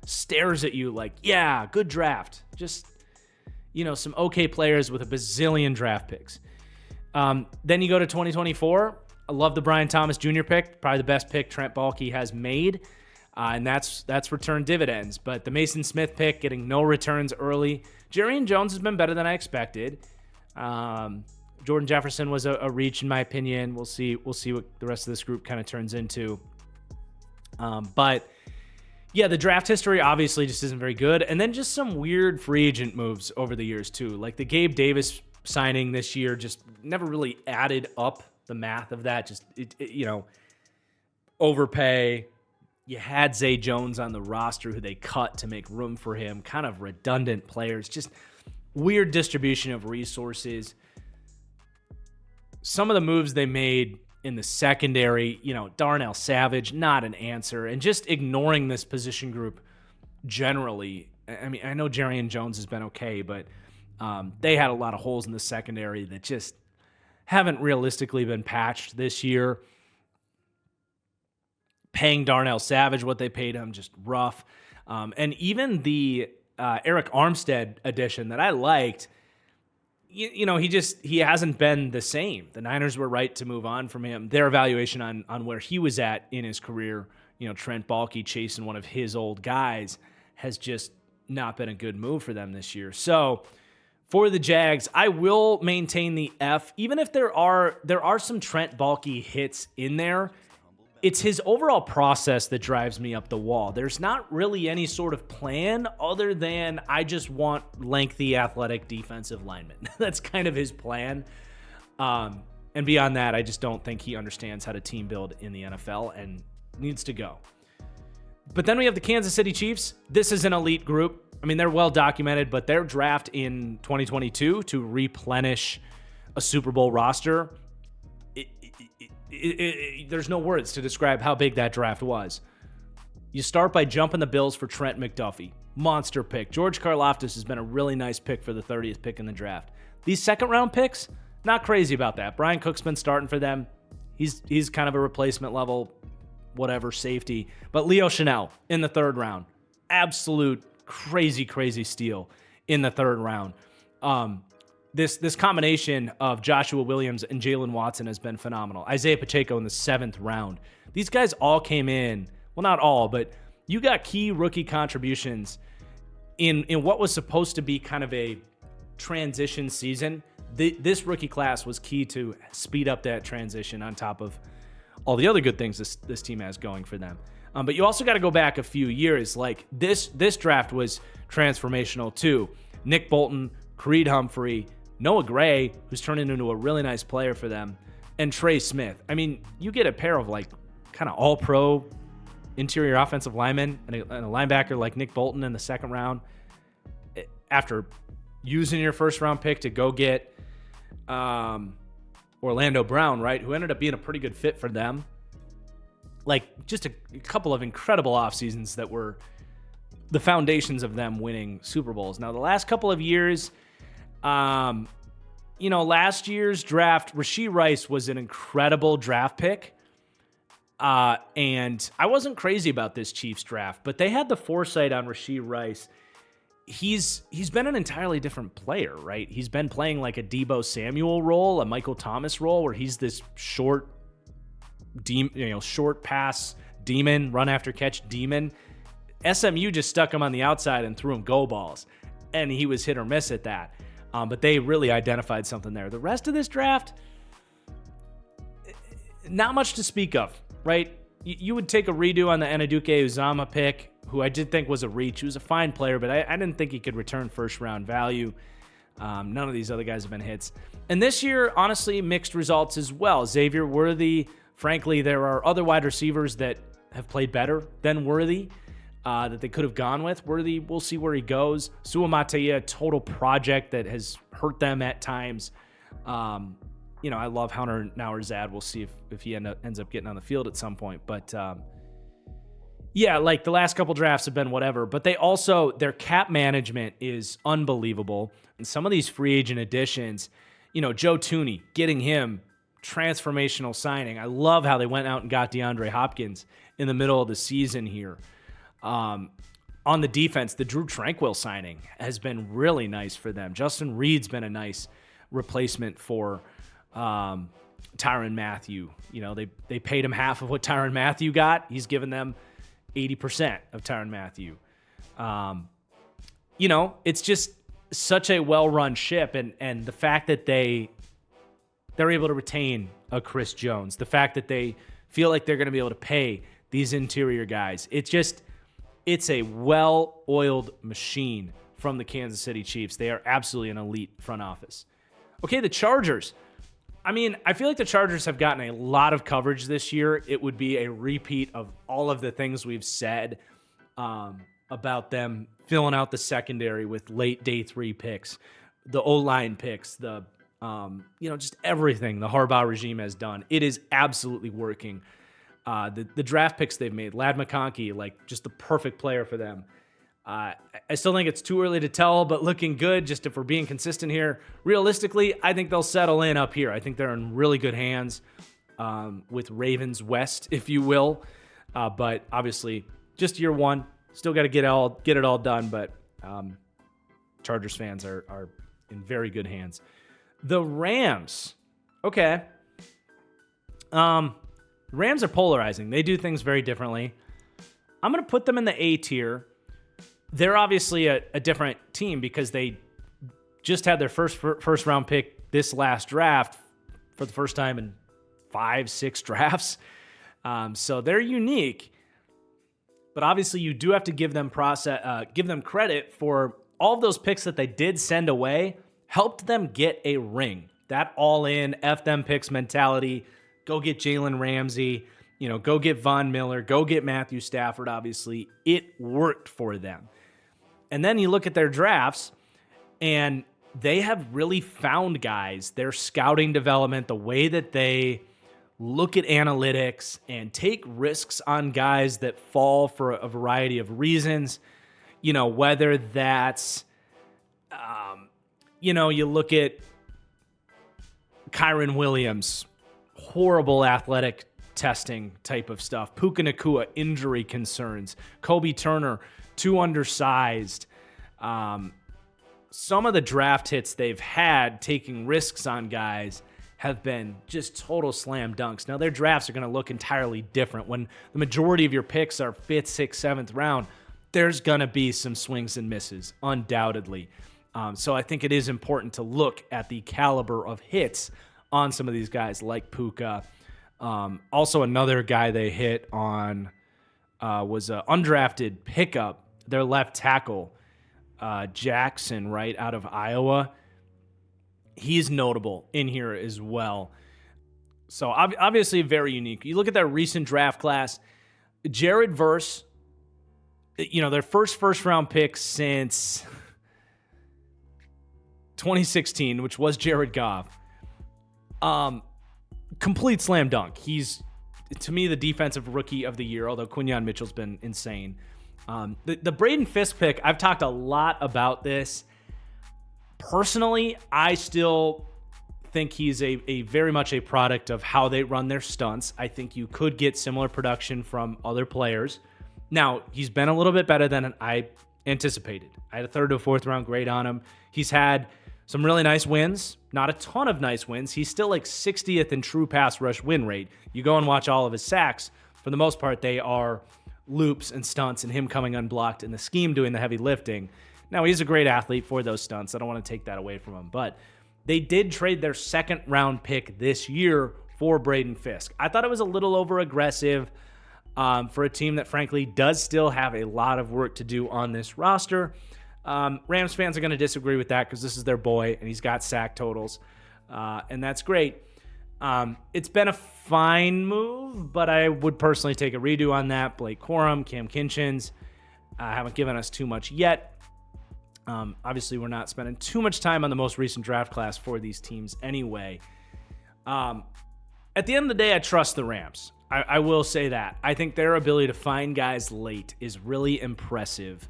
stares at you yeah, good draft. Just, some okay players with a bazillion draft picks. Then you go to 2024. love the Brian Thomas Jr. pick, probably the best pick Trent Baalke has made, and that's returned dividends. But the Mason Smith pick, getting no returns early. Jerrion Jones has been better than I expected. Jordan Jefferson was a reach in my opinion. We'll see what the rest of this group kind of turns into. But yeah, the draft history obviously just isn't very good. And then just some weird free agent moves over the years too. Like the Gabe Davis signing this year just never really added up the math of that. Just, overpay. You had Zay Jones on the roster who they cut to make room for him. Kind of redundant players. Just weird distribution of resources. Some of the moves they made in the secondary, Darnell Savage, not an answer. And just ignoring this position group generally. I mean, I know Jerrion Jones has been okay, but they had a lot of holes in the secondary that just haven't realistically been patched this year. Paying Darnell Savage what they paid him, just rough. And even the Eric Armstead addition that I liked, he hasn't been the same. The Niners were right to move on from him. Their evaluation on where he was at in his career, Trent Baalke chasing one of his old guys, has just not been a good move for them this year. So for the Jags, I will maintain the F, even if there are some Trent Baalke hits in there. It's his overall process that drives me up the wall. There's not really any sort of plan other than I just want lengthy, athletic defensive linemen. That's kind of his plan. And beyond that, I just don't think he understands how to team build in the NFL and needs to go. But then we have the Kansas City Chiefs. This is an elite group. I mean, they're well documented, but their draft in 2022 to replenish a Super Bowl roster, there's no words to describe how big that draft was. You start by jumping the Bills for Trent McDuffie. Monster pick. George Karlaftis has been a really nice pick for the 30th pick in the draft. These second-round picks, not crazy about that. Brian Cook's been starting for them. He's kind of a replacement level, whatever, safety. But Leo Chenal in the third round. Absolute crazy steal in the third round. This combination of Joshua Williams and Jalen Watson has been phenomenal. Isaiah Pacheco in the 7th round. These guys all came in, well, not all, but you got key rookie contributions in what was supposed to be kind of a transition season. This rookie class was key to speed up that transition on top of all the other good things this team has going for them. But you also got to go back a few years. Like this draft was transformational too. Nick Bolton, Creed Humphrey, Noah Gray, who's turning into a really nice player for them, and Trey Smith. I mean, you get a pair of like kind of all-pro interior offensive linemen and a linebacker like Nick Bolton in the 2nd round after using your 1st-round pick to go get Orlando Brown, right, who ended up being a pretty good fit for them. Like, just a couple of incredible off seasons that were the foundations of them winning Super Bowls. Now, the last couple of years, last year's draft, Rashee Rice was an incredible draft pick. And I wasn't crazy about this Chiefs draft, but they had the foresight on Rashee Rice. He's been an entirely different player, right? He's been playing like a Deebo Samuel role, a Michael Thomas role, where he's this short pass demon, run after catch demon. SMU just stuck him on the outside and threw him go balls, and he was hit or miss at that. But they really identified something there. The rest of this draft, not much to speak of, right? You would take a redo on the Enaduke Uzama pick, who I did think was a reach. He was a fine player, but I didn't think he could return 1st-round value. None of these other guys have been hits. And this year, honestly, mixed results as well. Xavier Worthy, frankly, there are other wide receivers that have played better than Worthy that they could have gone with. Worthy, we'll see where he goes. Suamataia, total project that has hurt them at times. I love Hunter Nauerzad. We'll see if he ends up getting on the field at some point. But like the last couple drafts have been whatever. But their cap management is unbelievable. And some of these free agent additions, Joe Thuney, getting him, transformational signing. I love how they went out and got DeAndre Hopkins in the middle of the season here. On the defense, the Drew Tranquill signing has been really nice for them. Justin Reed's been a nice replacement for Tyrann Mathieu. They paid him half of what Tyrann Mathieu got. He's given them 80% of Tyrann Mathieu. It's just such a well-run ship, and the fact that they're able to retain a Chris Jones, the fact that they feel like they're going to be able to pay these interior guys, it's a well-oiled machine from the Kansas City Chiefs. They are absolutely an elite front office. Okay, the Chargers. I feel like the Chargers have gotten a lot of coverage this year. It would be a repeat of all of the things we've said about them filling out the secondary with late day 3 picks, the O-line picks, the just everything the Harbaugh regime has done. It is absolutely working. The draft picks they've made, Ladd McConkey, like just the perfect player for them. I still think it's too early to tell, but looking good, just if we're being consistent here. Realistically, I think they'll settle in up here. I think they're in really good hands with Ravens West, if you will. But obviously, just year one, still got to get it all done. But Chargers fans are in very good hands. The Rams, okay. Rams are polarizing. They do things very differently. I'm going to put them in the A tier. They're obviously a different team because they just had their first round pick this last draft for the first time in 5-6 drafts. So they're unique, but obviously you do have to give them credit for all of those picks that they did send away, helped them get a ring. That all-in, F them picks mentality. Go get Jalen Ramsey, go get Von Miller, go get Matthew Stafford, obviously. It worked for them. And then you look at their drafts, and they have really found guys. Their scouting development, the way that they look at analytics and take risks on guys that fall for a variety of reasons, whether that's, you look at Kyron Williams, horrible athletic testing type of stuff. Puka Nacua, injury concerns. Kobe Turner, too undersized. Some of the draft hits they've had taking risks on guys have been just total slam dunks. Now, their drafts are going to look entirely different. When the majority of your picks are 5th, 6th, 7th round, there's going to be some swings and misses, undoubtedly. So I think it is important to look at the caliber of hits on some of these guys like Puka. Also, another guy they hit on was an undrafted pickup, their left tackle, Jackson, right, out of Iowa. He's notable in here as well. So obviously very unique. You look at their recent draft class, Jared Verse, their first round pick since 2016, which was Jared Goff. Complete slam dunk. He's, to me, the defensive rookie of the year, although Quinyon Mitchell's been insane. The Braden Fisk pick, I've talked a lot about this. Personally, I still think he's a very much a product of how they run their stunts. I think you could get similar production from other players. Now, he's been a little bit better than I anticipated. I had a 3rd to 4th round grade on him. He's had some really nice wins, not a ton of nice wins. He's still like 60th in true pass rush win rate. You go and watch all of his sacks. For the most part, they are loops and stunts and him coming unblocked and the scheme doing the heavy lifting. Now, he's a great athlete for those stunts. I don't want to take that away from him. But they did trade their 2nd round pick this year for Braden Fisk. I thought it was a little over aggressive for a team that, frankly, does still have a lot of work to do on this roster. Rams fans are going to disagree with that because this is their boy and he's got sack totals, and that's great. It's been a fine move, but I would personally take a redo on that. Blake Corum, Cam Kinchins haven't given us too much yet. Obviously, we're not spending too much time on the most recent draft class for these teams anyway. At the end of the day, I trust the Rams. I will say that. I think their ability to find guys late is really impressive.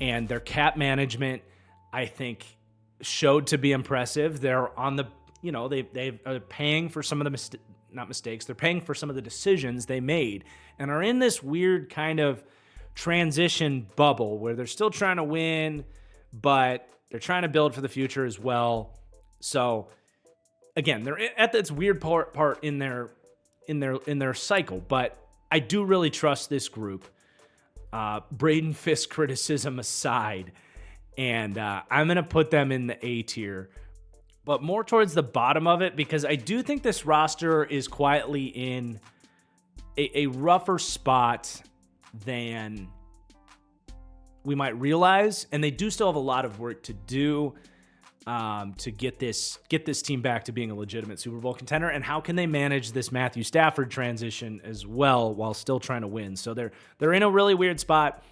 And their cap management, I think, showed to be impressive. They're on the, they are paying for some of the not mistakes. They're paying for some of the decisions they made and are in this weird kind of transition bubble where they're still trying to win, but they're trying to build for the future as well. So again, they're at this weird part in their cycle, but I do really trust this group. Braden Fisk criticism aside, and I'm going to put them in the A tier, but more towards the bottom of it because I do think this roster is quietly in a rougher spot than we might realize, and they do still have a lot of work to do to get this team back to being a legitimate Super Bowl contender. And how can they manage this Matthew Stafford transition as well while still trying to win? So they're in a really weird spot,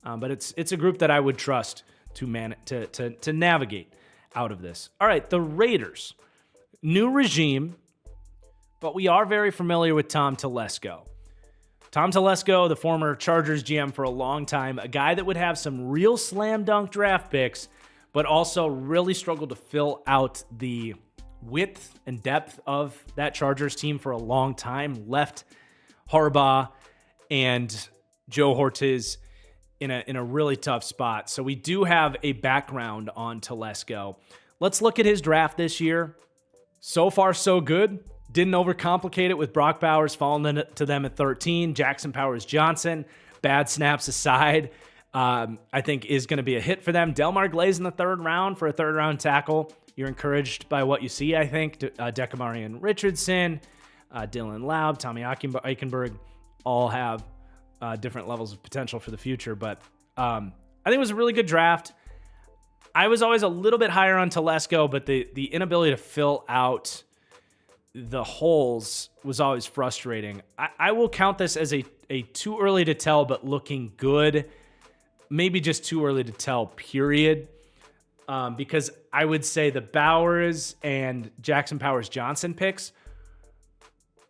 but it's a group that I would trust to navigate out of this. All right, the Raiders, new regime, but we are very familiar with Tom Telesco. Tom Telesco, the former Chargers GM for a long time, a guy that would have some real slam dunk draft picks, but also really struggled to fill out the width and depth of that Chargers team for a long time, left Harbaugh and Joe Hortiz in a really tough spot. So we do have a background on Telesco. Let's look at his draft this year. So far, so good. Didn't overcomplicate it with Brock Bowers falling to them at 13. Jackson Powers-Johnson, bad snaps aside, I think is going to be a hit for them. Delmar Glaze in the third round for a third-round tackle. You're encouraged by what you see, I think. Decamarion Richardson, Dylan Laub, Tommy Eichenberg all have different levels of potential for the future. But I think it was a really good draft. I was always a little bit higher on Telesco, but the inability to fill out the holes was always frustrating. I will count this as a too early to tell, but looking good. Maybe just too early to tell, period. Because I would say the Bowers and Jackson Powers-Johnson picks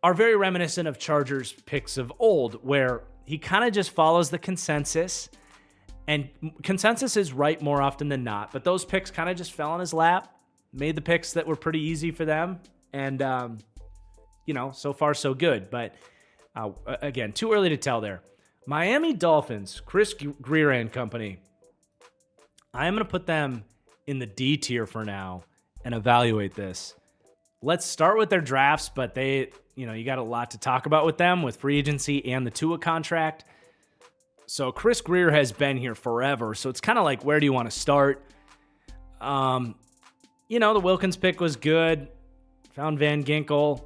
are very reminiscent of Chargers picks of old, where he kind of just follows the consensus. And consensus is right more often than not. But those picks kind of just fell in his lap, made the picks that were pretty easy for them. And, so far so good. But, again, too early to tell there. Miami Dolphins, Chris Grier and company. I am going to put them in the D tier for now and evaluate this. Let's start with their drafts, but you got a lot to talk about with them with free agency and the Tua contract. So Chris Grier has been here forever. So it's kind of like, where do you want to start? The Wilkins pick was good. Found Van Ginkel.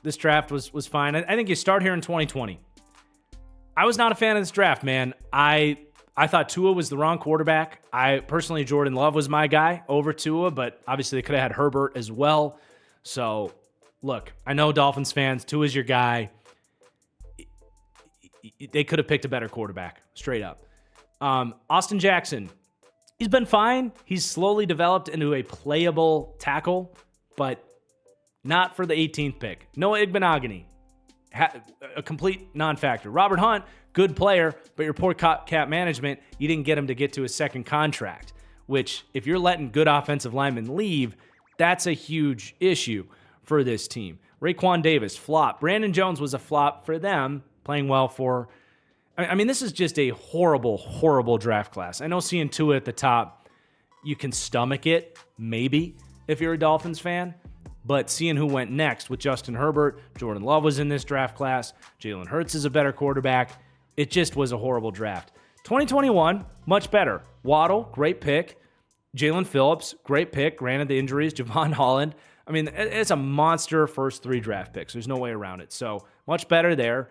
This draft was fine. I think you start here in 2020. I was not a fan of this draft, man. I thought Tua was the wrong quarterback. Personally, Jordan Love was my guy over Tua, but obviously they could have had Herbert as well. So, look, I know Dolphins fans, Tua's your guy. They could have picked a better quarterback, straight up. Austin Jackson, he's been fine. He's slowly developed into a playable tackle, but not for the 18th pick. Noah Igbenogany, a complete non-factor. Robert Hunt, good player, but your poor cap management, you didn't get him to get to his second contract, which if you're letting good offensive linemen leave, that's a huge issue for this team. Raekwon Davis, flop. Brandon Jones was a flop for them, playing well for... this is just a horrible, horrible draft class. I know seeing Tua at the top, you can stomach it, maybe, if you're a Dolphins fan. But seeing who went next with Justin Herbert, Jordan Love was in this draft class, Jalen Hurts is a better quarterback. It just was a horrible draft. 2021, much better. Waddle, great pick. Jalen Phillips, great pick. Granted the injuries, Javon Holland. It's a monster first 3 draft picks. There's no way around it. So much better there.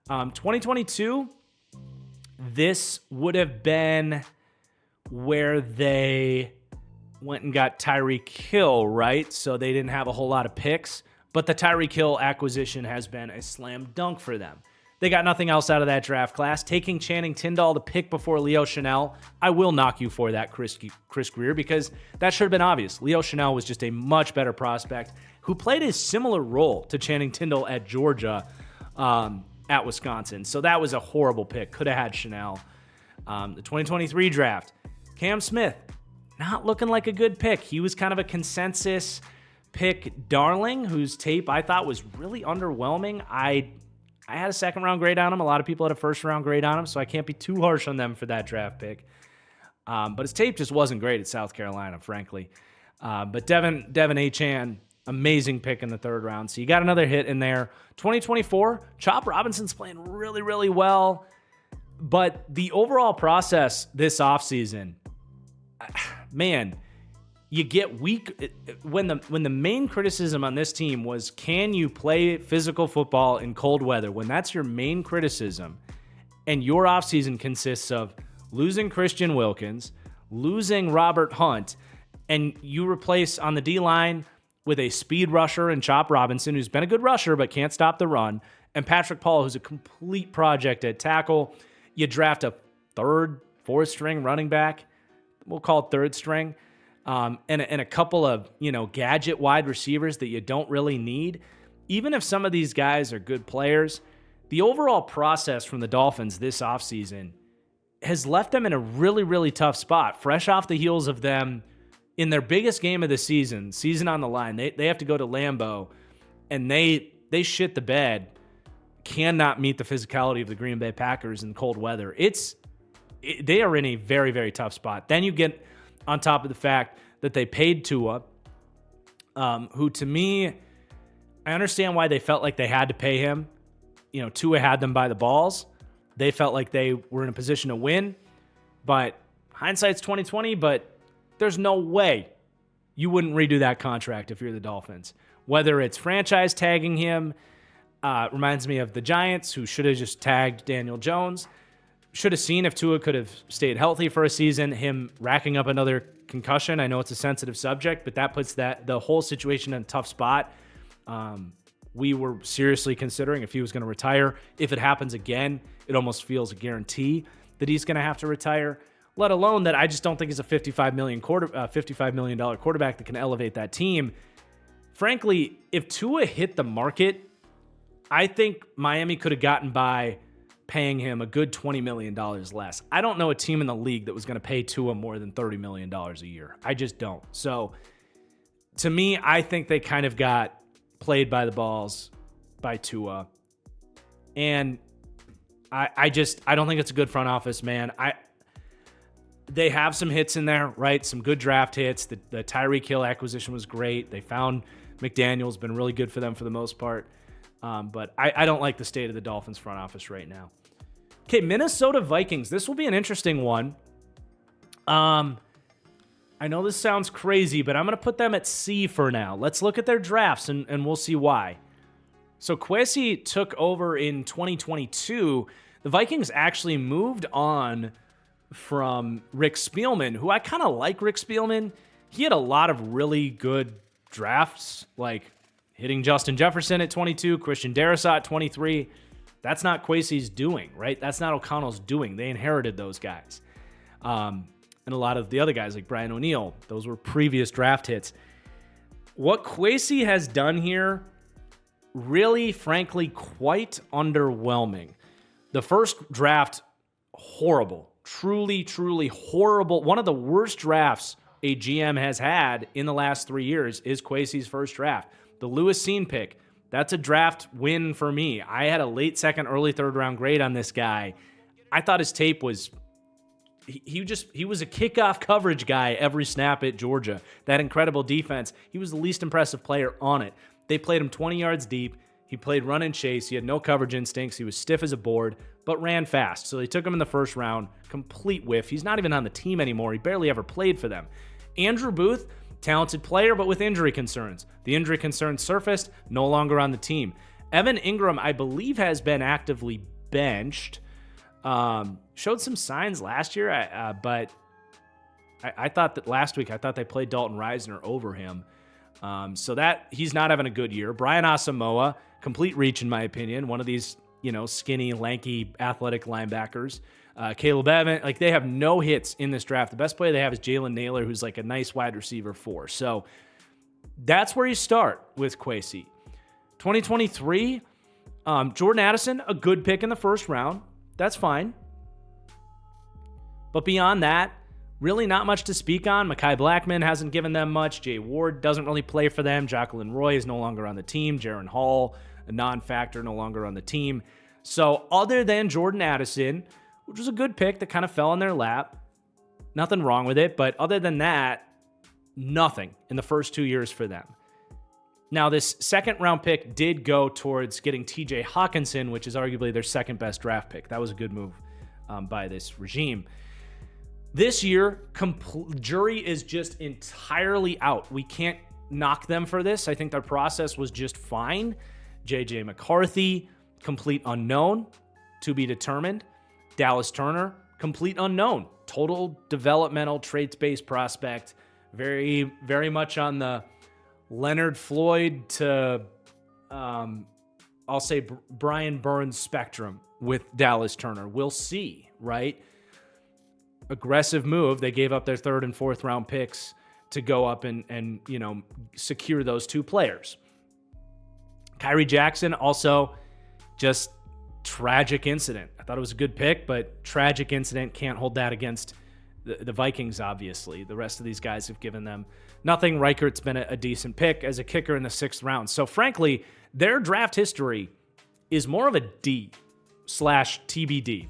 2022, this would have been where they went and got Tyreek Hill, right? So they didn't have a whole lot of picks, but the Tyreek Hill acquisition has been a slam dunk for them. They got nothing else out of that draft class. Taking Channing Tindall to pick before Leo Chanel, I will knock you for that, Chris Grier, because that should have been obvious. Leo Chanel was just a much better prospect who played a similar role to Channing Tindall at Georgia, at Wisconsin. So that was a horrible pick. Could have had Chanel. The 2023 draft, Cam Smith, not looking like a good pick. He was kind of a consensus pick darling, whose tape I thought was really underwhelming. I had a second-round grade on him. A lot of people had a first-round grade on him, so I can't be too harsh on them for that draft pick. But his tape just wasn't great at South Carolina, frankly. But Devin Achane, Amazing pick in the 3rd round. So you got another hit in there. 2024, Chop Robinson's playing really, really well. But the overall process this offseason, man, you get weak. When the main criticism on this team was, can you play physical football in cold weather? When that's your main criticism, and your offseason consists of losing Christian Wilkins, losing Robert Hunt, and you replace on the D-line with a speed rusher and Chop Robinson, who's been a good rusher but can't stop the run, and Patrick Paul, who's a complete project at tackle. You draft a 3rd, 4th string running back. We'll call it 3rd string. And a couple of, gadget wide receivers that you don't really need. Even if some of these guys are good players, the overall process from the Dolphins this offseason has left them in a really, really tough spot. Fresh off the heels of them in their biggest game of the season on the line. They have to go to Lambeau, and they shit the bed. Cannot meet the physicality of the Green Bay Packers in cold weather. They are in a very, very tough spot. Then you get on top of the fact that they paid Tua, who to me, I understand why they felt like they had to pay him. Tua had them by the balls. They felt like they were in a position to win, but hindsight's 2020, but there's no way you wouldn't redo that contract if you're the Dolphins. Whether it's franchise tagging him, reminds me of the Giants, who should have just tagged Daniel Jones. Should have seen if Tua could have stayed healthy for a season, him racking up another concussion. I know it's a sensitive subject, but that puts the whole situation in a tough spot. We were seriously considering if he was going to retire. If it happens again, it almost feels a guarantee that he's going to have to retire, let alone that I just don't think he's a $55 million quarterback that can elevate that team. Frankly, if Tua hit the market, I think Miami could have gotten by paying him a good $20 million less. I don't know a team in the league that was going to pay Tua more than $30 million a year. I just don't. So to me, I think they kind of got played by the balls by Tua. And I don't think it's a good front office, man. They have some hits in there, right? Some good draft hits. The Tyreek Hill acquisition was great. They found McDaniels, been really good for them for the most part. But I don't like the state of the Dolphins front office right now. Okay, Minnesota Vikings. This will be an interesting one. I know this sounds crazy, but I'm going to put them at C for now. Let's look at their drafts, and we'll see why. So Kwesi took over in 2022. The Vikings actually moved on from Rick Spielman, who I kind of like Rick Spielman. He had a lot of really good drafts, like hitting Justin Jefferson at 22, Christian Darrisaw at 23. That's not Kwesi's doing, right? That's not O'Connell's doing. They inherited those guys. And a lot of the other guys like Brian O'Neill, those were previous draft hits. What Kwesi has done here, really, frankly, quite underwhelming. The first draft, horrible. Truly, truly horrible. One of the worst drafts a GM has had in the last 3 years is Kwesi's first draft. The Lewis Cine pick, that's a draft win for me. I had a late second, early third round grade on this guy. I thought his tape was, he was a kickoff coverage guy every snap at Georgia. That incredible defense. He was the least impressive player on it. They played him 20 yards deep. He played run and chase. He had no coverage instincts. He was stiff as a board, but ran fast. So they took him in the first round. Complete whiff. He's not even on the team anymore. He barely ever played for them. Andrew Booth, talented player, but with injury concerns. The injury concerns surfaced, no longer on the team. Evan Ingram, I believe, has been actively benched. Showed some signs last year, but I thought that last week, I thought they played Dalton Reisner over him. So that he's not having a good year. Brian Asamoah, complete reach in my opinion. One of these, skinny, lanky, athletic linebackers. Caleb Evans, like they have no hits in this draft. The best player they have is Jalen Naylor, who's like a nice wide receiver 4. So that's where you start with Kwesi. 2023, Jordan Addison, a good pick in the first round. That's fine. But beyond that, really not much to speak on. Mekhi Blackman hasn't given them much. Jay Ward doesn't really play for them. Jacqueline Roy is no longer on the team. Jaron Hall, a non-factor, no longer on the team. So other than Jordan Addison, which was a good pick that kind of fell in their lap, nothing wrong with it. But other than that, nothing in the first 2 years for them. Now, this second round pick did go towards getting TJ Hawkinson, which is arguably their second best draft pick. That was a good move by this regime. This year, jury is just entirely out. We can't knock them for this. I think their process was just fine. JJ McCarthy, complete unknown, to be determined. Dallas Turner, complete unknown. Total developmental traits-based prospect. Very, very much on the Leonard Floyd to, I'll say Brian Burns spectrum with Dallas Turner. We'll see, right? Aggressive move. They gave up their third and fourth round picks to go up and secure those two players. Kyrie Jackson, also just tragic incident. I thought it was a good pick, but tragic incident. Can't hold that against the Vikings, obviously. The rest of these guys have given them nothing. Reichert's been a decent pick as a kicker in the 6th round. So frankly, their draft history is more of a D/TBD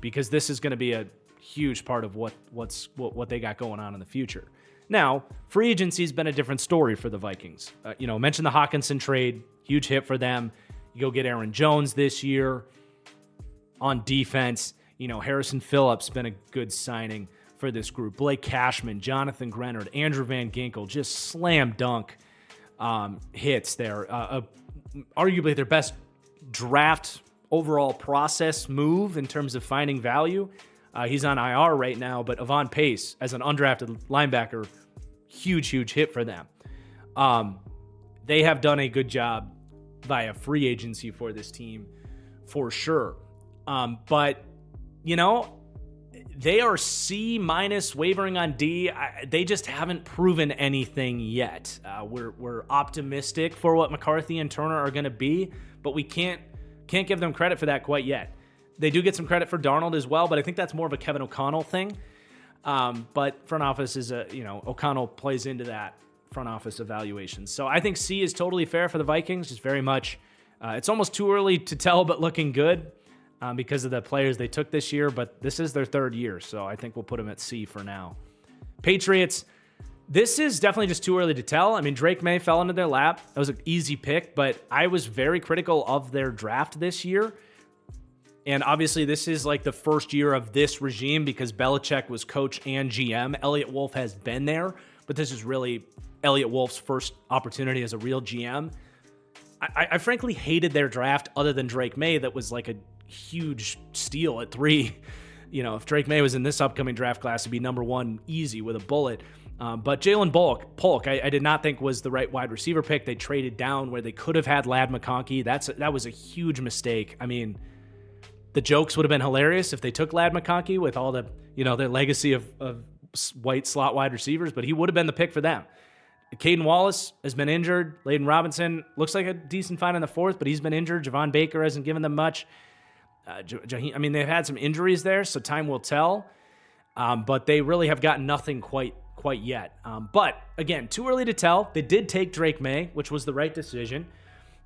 because this is going to be a huge part of what they got going on in the future. Now, free agency has been a different story for the Vikings. Mentioned the Hawkinson trade, huge hit for them. You go get Aaron Jones this year on defense. Harrison Phillips been a good signing for this group. Blake Cashman, Jonathan Grenard, Andrew Van Ginkel, just slam dunk hits there. Arguably their best draft overall process move in terms of finding value. He's on IR right now, but Avon Pace as an undrafted linebacker, huge hit for them. They have done a good job via free agency for this team for sure. But they are C- wavering on D. They just haven't proven anything yet. We're optimistic for what McCarthy and Turner are going to be, but we can't give them credit for that quite yet. They do get some credit for Darnold as well, but I think that's more of a Kevin O'Connell thing. But front office is O'Connell plays into that front office evaluation. So I think C is totally fair for the Vikings. Just very much, it's almost too early to tell, but looking good because of the players they took this year. But this is their 3rd year, so I think we'll put them at C for now. Patriots, this is definitely just too early to tell. I mean, Drake May fell into their lap. That was an easy pick, but I was very critical of their draft this year. And obviously, this is like the first year of this regime because Belichick was coach and GM. Elliott Wolf has been there, but this is really Elliott Wolf's first opportunity as a real GM. I frankly hated their draft other than Drake May. That was like a huge steal at 3. If Drake May was in this upcoming draft class, it'd be number 1 easy with a bullet. But Jalen Polk, I did not think was the right wide receiver pick. They traded down where they could have had Ladd McConkey. That was a huge mistake. I mean, the jokes would have been hilarious if they took Ladd McConkey with all the, their legacy of white slot wide receivers, but he would have been the pick for them. Caden Wallace has been injured. Layden Robinson looks like a decent find in the 4th, but he's been injured. Javon Baker hasn't given them much. They've had some injuries there, so time will tell. But they really have gotten nothing quite yet. But again, too early to tell. They did take Drake May, which was the right decision.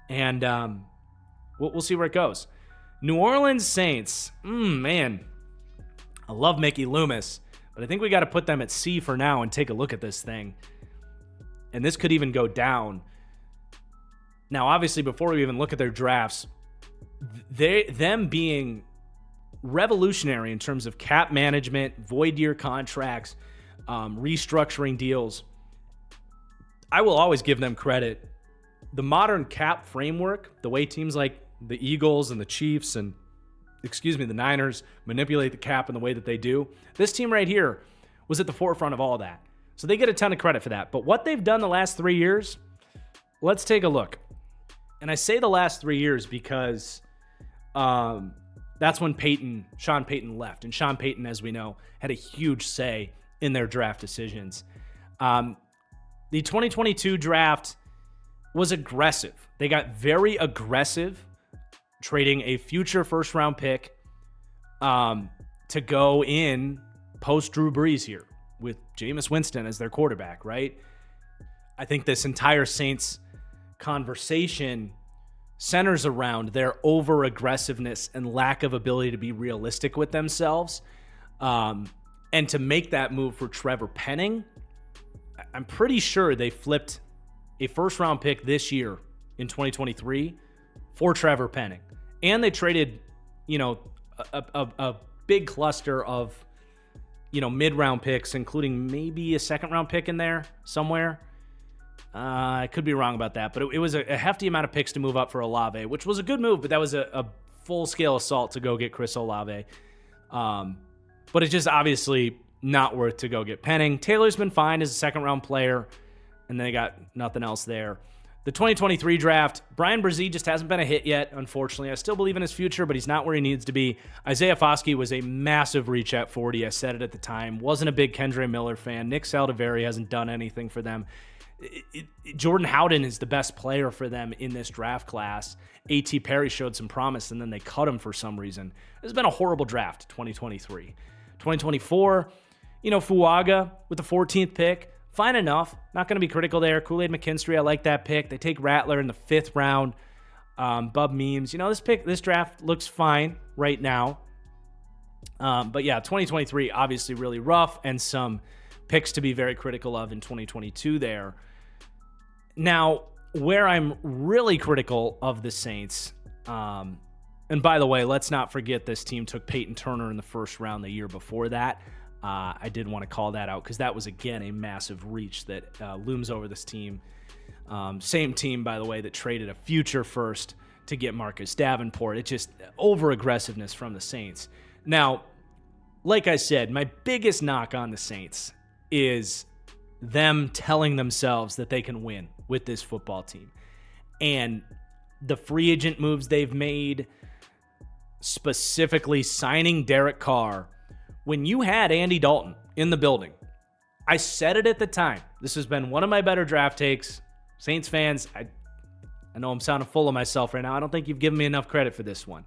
And we'll see where it goes. New Orleans Saints, man, I love Mickey Loomis, but I think we got to put them at C for now and take a look at this thing. And this could even go down. Now, obviously, before we even look at their drafts, them being revolutionary in terms of cap management, void year contracts, restructuring deals, I will always give them credit. The modern cap framework, the way teams like the Eagles and the Chiefs and, the Niners manipulate the cap in the way that they do. This team right here was at the forefront of all that. So they get a ton of credit for that. But what they've done the last 3 years, let's take a look. And I say the last 3 years because that's when Sean Payton left. And Sean Payton, as we know, had a huge say in their draft decisions. The 2022 draft was aggressive. They got very aggressive, trading a future first-round pick to go in post-Drew Brees here with Jameis Winston as their quarterback, right? I think this entire Saints conversation centers around their over-aggressiveness and lack of ability to be realistic with themselves. And to make that move for Trevor Penning, I'm pretty sure they flipped a first-round pick this year in 2023 for Trevor Penning. And they traded, a big cluster of, mid-round picks, including maybe a second-round pick in there somewhere. I could be wrong about that, but it was a hefty amount of picks to move up for Olave, which was a good move, but that was a full-scale assault to go get Chris Olave. But it's just obviously not worth to go get Penning. Taylor's been fine as a second-round player, and they got nothing else there. The 2023 draft, Brian Brzee just hasn't been a hit yet, unfortunately. I still believe in his future, but he's not where he needs to be. Isaiah Foskey was a massive reach at 40. I said it at the time. Wasn't a big Kendre Miller fan. Nick Saldiveri hasn't done anything for them. Jordan Howden is the best player for them in this draft class. A.T. Perry showed some promise, and then they cut him for some reason. It's been a horrible draft, 2023. 2024, Fuaga with the 14th pick. Fine enough. Not going to be critical there. Kool-Aid McKinstry, I like that pick. They take Rattler in the 5th round. Bub Memes. This draft looks fine right now. But yeah, 2023, obviously really rough, and some picks to be very critical of in 2022 there. Now, where I'm really critical of the Saints, and by the way, let's not forget this team took Peyton Turner in the 1st round the year before that. I did want to call that out because that was, again, a massive reach that looms over this team. Same team, by the way, that traded a future first to get Marcus Davenport. It's just over-aggressiveness from the Saints. Now, like I said, my biggest knock on the Saints is them telling themselves that they can win with this football team. And the free agent moves they've made, specifically signing Derek Carr, when you had Andy Dalton in the building, I said it at the time. This has been one of my better draft takes. Saints fans, I know I'm sounding full of myself right now. I don't think you've given me enough credit for this one.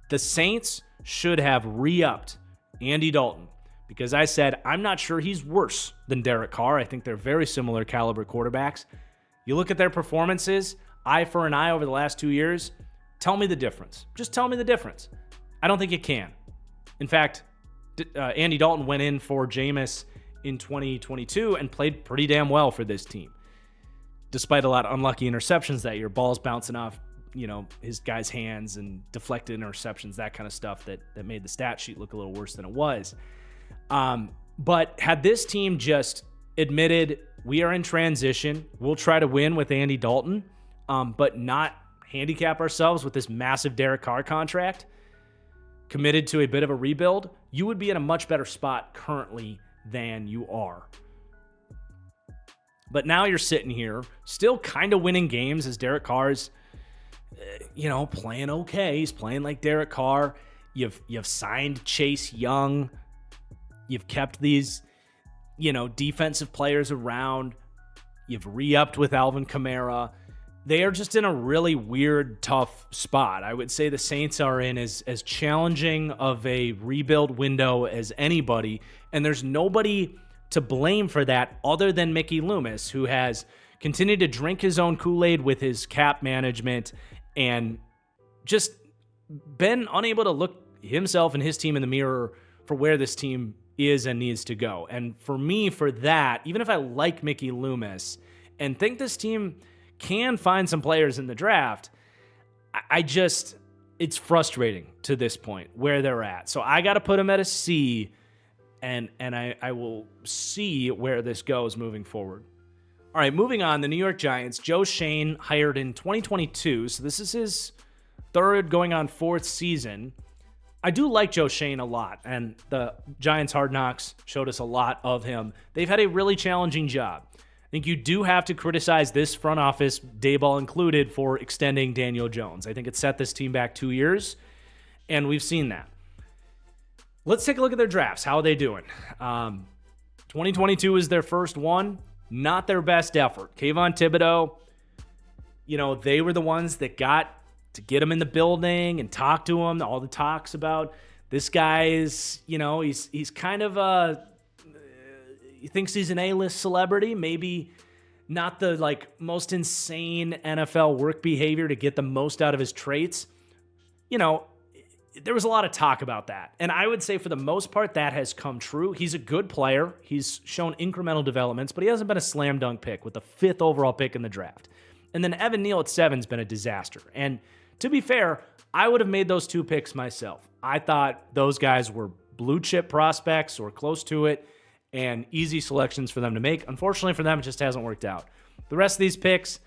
The Saints should have re-upped Andy Dalton because I said, I'm not sure he's worse than Derek Carr. I think they're very similar caliber quarterbacks. You look at their performances, eye for an eye over the last 2 years, tell me the difference. Just tell me the difference. I don't think you can. In fact, Andy Dalton went in for Jameis in 2022 and played pretty damn well for this team. Despite a lot of unlucky interceptions that year, balls bouncing off, his guys' hands and deflected interceptions, that kind of stuff that made the stat sheet look a little worse than it was. But had this team just admitted, we are in transition, we'll try to win with Andy Dalton, but not handicap ourselves with this massive Derek Carr contract, committed to a bit of a rebuild, you would be in a much better spot currently than you are. But now you're sitting here, still kind of winning games as Derek Carr's, playing okay. He's playing like Derek Carr. You've signed Chase Young. You've kept these, defensive players around. You've re-upped with Alvin Kamara. They are just in a really weird, tough spot. I would say the Saints are in as challenging of a rebuild window as anybody, and there's nobody to blame for that other than Mickey Loomis, who has continued to drink his own Kool-Aid with his cap management and just been unable to look himself and his team in the mirror for where this team is and needs to go. And for me, for that, even if I like Mickey Loomis and think this team can find some players in the draft, it's frustrating to this point where they're at. So I got to put them at a C, and I will see where this goes moving forward. All right, moving on, the New York Giants. Joe Schoen hired in 2022, so this is his 3rd going on 4th season. I do like Joe Schoen a lot, and the Giants Hard Knocks showed us a lot of him. They've had a really challenging job. I think you do have to criticize this front office, Daboll included, for extending Daniel Jones. I think it set this team back 2 years, and we've seen that. Let's take a look at their drafts. How are they doing? 2022 is their first one. Not their best effort. Kayvon Thibodeau, they were the ones that got to get him in the building and talk to him. All the talks about this guy is, he's kind of he thinks he's an A-list celebrity, maybe not the most insane NFL work behavior to get the most out of his traits. There was a lot of talk about that. And I would say for the most part, that has come true. He's a good player. He's shown incremental developments, but he hasn't been a slam dunk pick with the 5th overall pick in the draft. And then Evan Neal at 7's been a disaster. And to be fair, I would have made those 2 picks myself. I thought those guys were blue chip prospects or close to it and easy selections for them to make. Unfortunately for them, it just hasn't worked out. The rest of these picks,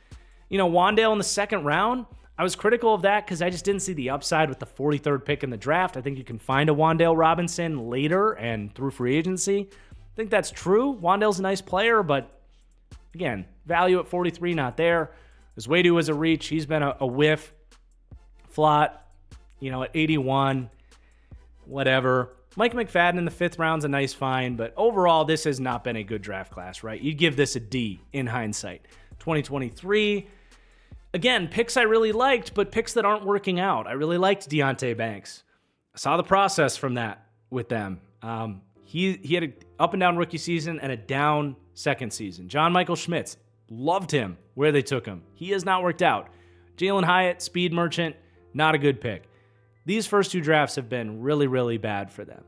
Wan'Dale in the 2nd round, I was critical of that because I just didn't see the upside with the 43rd pick in the draft. I think you can find a Wan'Dale Robinson later and through free agency. I think that's true. Wan'Dale's a nice player, but again, value at 43, not there. Zwadu was a reach. He's been a whiff. Flott, at 81, whatever. Mike McFadden in the 5th round's a nice find, but overall, this has not been a good draft class, right? You'd give this a D in hindsight. 2023, again, picks I really liked, but picks that aren't working out. I really liked Deonte Banks. I saw the process from that with them. He had an up and down rookie season and a down second season. John Michael Schmitz, loved him where they took him. He has not worked out. Jalen Hyatt, speed merchant, not a good pick. These first 2 drafts have been really, really bad for them.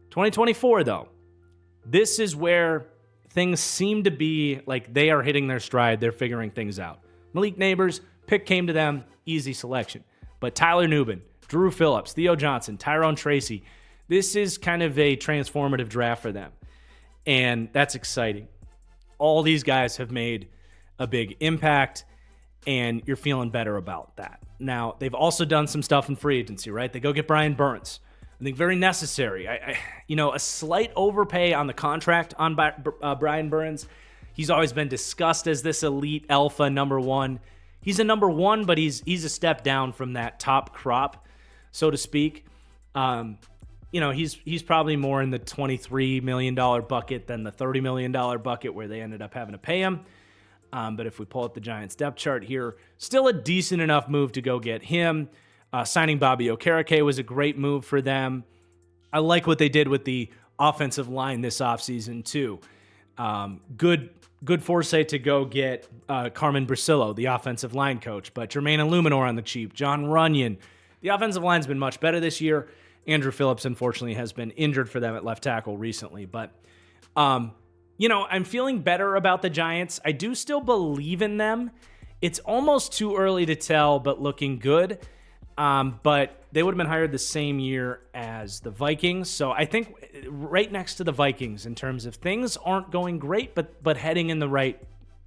2024, though, this is where things seem to be like they are hitting their stride. They're figuring things out. Malik Neighbors, pick came to them, easy selection. But Tyler Nubin, Drew Phillips, Theo Johnson, Tyrone Tracy, this is kind of a transformative draft for them. And that's exciting. All these guys have made a big impact, and you're feeling better about that. Now, they've also done some stuff in free agency, right? They go get Brian Burns. I think very necessary. A slight overpay on the contract on Brian Burns. He's always been discussed as this elite alpha number 1. He's a number 1, but he's a step down from that top crop, so to speak. He's probably more in the $23 million bucket than the $30 million bucket where they ended up having to pay him. But if we pull up the Giants depth chart here, still a decent enough move to go get him. Signing Bobby Okereke was a great move for them. I like what they did with the offensive line this offseason too. Good foresight to go get Carmen Brasillo, the offensive line coach, but Jermaine Illuminor on the cheap, John Runyon. The offensive line's been much better this year. Andrew Phillips, unfortunately, has been injured for them at left tackle recently, but I'm feeling better about the Giants. I do still believe in them. It's almost too early to tell, but looking good. But they would have been hired the same year as the Vikings. So I think right next to the Vikings in terms of things aren't going great, but heading in the right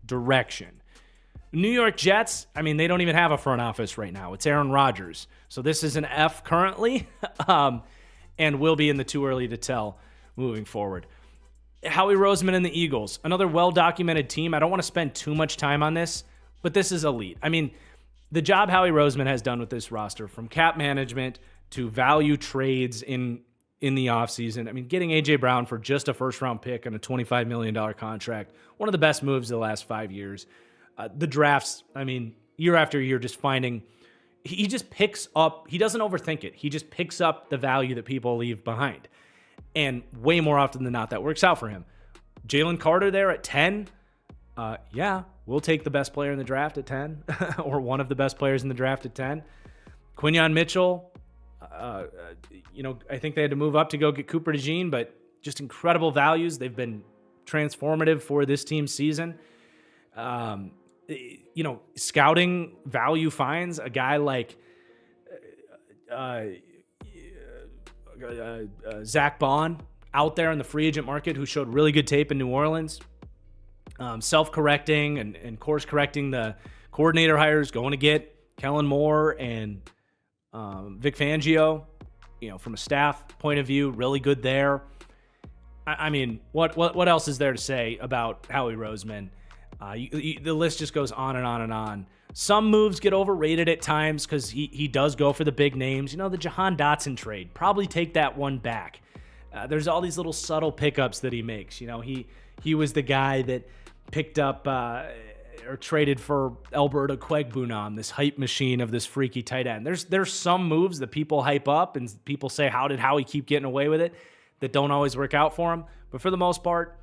direction. New York Jets, they don't even have a front office right now. It's Aaron Rodgers. So this is an F currently, and will be in the too early to tell moving forward. Howie Roseman and the Eagles, another well-documented team. I don't want to spend too much time on this, but this is elite. The job Howie Roseman has done with this roster, from cap management to value trades in the offseason. Getting A.J. Brown for just a first-round pick and a $25 million contract, one of the best moves of the last 5 years. The drafts, year after year, just finding, he just picks up, he doesn't overthink it. He just picks up the value that people leave behind. And way more often than not, that works out for him. Jalen Carter there at 10, we'll take the best player in the draft at 10, or one of the best players in the draft at 10. Quinyon Mitchell, I think they had to move up to go get Cooper DeJean, but just incredible values. They've been transformative for this team's season. Scouting value finds a guy like Zach Bond out there in the free agent market who showed really good tape in New Orleans. Self-correcting and course-correcting the coordinator hires, going to get Kellen Moore and Vic Fangio, from a staff point of view, really good there. What else is there to say about Howie Roseman? The list just goes on and on and on. Some moves get overrated at times because he does go for the big names. The Jahan Dotson trade, probably take that one back. There's all these little subtle pickups that he makes. He was the guy that picked up or traded for Alberto Quegbunam, this hype machine of this freaky tight end. There's some moves that people hype up and people say, how did Howie keep getting away with it, that don't always work out for him. But for the most part,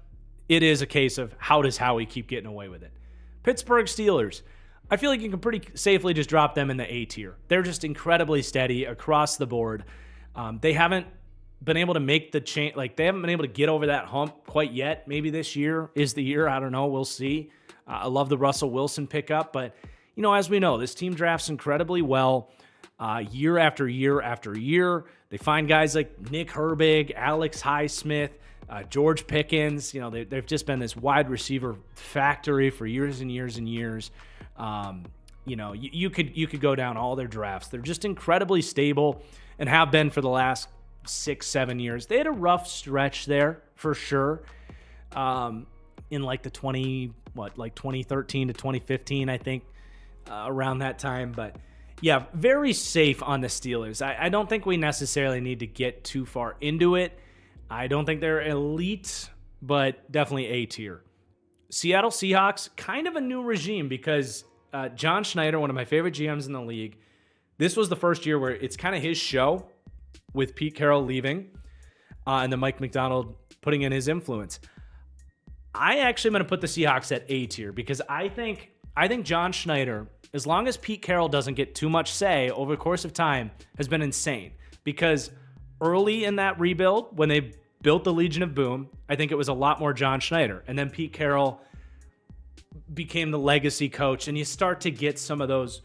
it is a case of how does Howie keep getting away with it. Pittsburgh Steelers, I feel like you can pretty safely just drop them in the A tier. They're just incredibly steady across the board. They haven't been able to make the change. They haven't been able to get over that hump quite yet. Maybe this year is the year. I don't know. We'll see. I love the Russell Wilson pickup, but as we know, this team drafts incredibly well year after year after year. They find guys like Nick Herbig, Alex Highsmith, George Pickens. They've just been this wide receiver factory for years and years and years. You could go down all their drafts. They're just incredibly stable and have been for the last 6-7 years. They had a rough stretch there for sure. In like the 2013 to 2015, I think, around that time. But yeah, very safe on the Steelers. I don't think we necessarily need to get too far into it. I don't think they're elite, but definitely A tier. Seattle Seahawks, kind of a new regime because John Schneider, one of my favorite GMs in the league, this was the first year where it's kind of his show with Pete Carroll leaving and then Mike McDonald putting in his influence. I actually am going to put the Seahawks at A tier because I think John Schneider, as long as Pete Carroll doesn't get too much say over the course of time, has been insane. Because early in that rebuild, when they built the Legion of Boom, I think it was a lot more John Schneider. And then Pete Carroll became the legacy coach, and you start to get some of those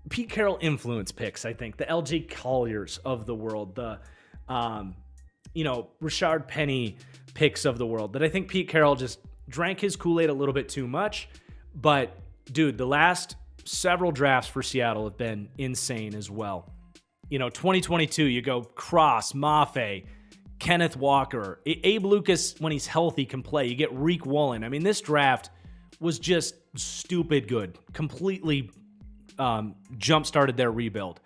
Pete Carroll influence picks, I think. The LJ Colliers of the world, the Rashard Penny picks of the world that I think Pete Carroll just drank his Kool-Aid a little bit too much. But dude, the last several drafts for Seattle have been insane as well. 2022, you go Cross, Mafe, Kenneth Walker, Abe Lucas, when he's healthy, can play. You get Reek Woolen. I mean, this draft was just stupid good. Completely jump-started their rebuild.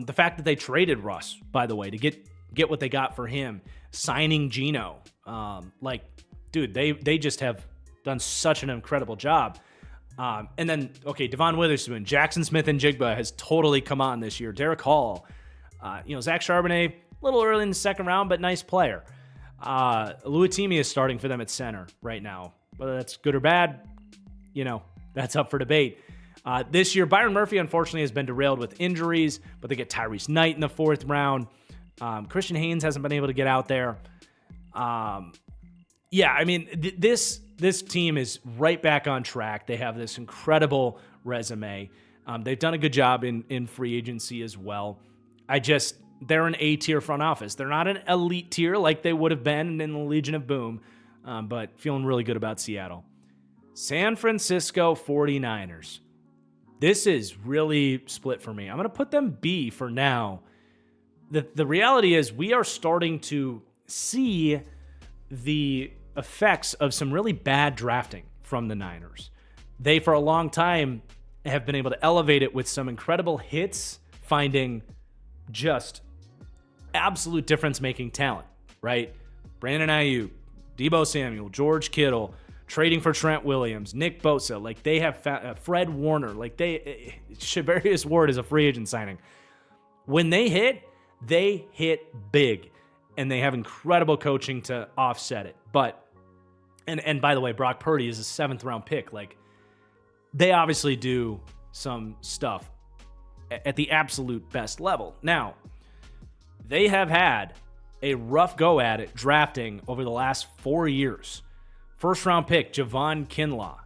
The fact that they traded Russ, by the way, to get what they got for him, signing Geno. They just have done such an incredible job. And then, Devon Witherspoon, Jackson Smith and Jigba has totally come on this year. Derek Hall, Zach Charbonnet, a little early in the second round, but nice player. Luatimi is starting for them at center right now. Whether that's good or bad, that's up for debate. This year, Byron Murphy, unfortunately, has been derailed with injuries, but they get Tyrese Knight in the 4th round. Christian Haynes hasn't been able to get out there. This team is right back on track. They have this incredible resume. They've done a good job in free agency as well. They're an A-tier front office. They're not an elite tier like they would have been in the Legion of Boom, but feeling really good about Seattle. San Francisco 49ers. This is really split for me. I'm going to put them B for now. The reality is we are starting to see the effects of some really bad drafting from the Niners. They, for a long time, have been able to elevate it with some incredible hits, finding just absolute difference-making talent, right? Brandon Ayuk, Deebo Samuel, George Kittle, trading for Trent Williams, Nick Bosa. They have Fred Warner. Shavarius Ward is a free agent signing. When they hit big, and they have incredible coaching to offset it. But, and by the way, Brock Purdy is a 7th-round pick. They obviously do some stuff at the absolute best level. Now, they have had a rough go at it drafting over the last 4 years. 1st-round pick, Javon Kinlaw.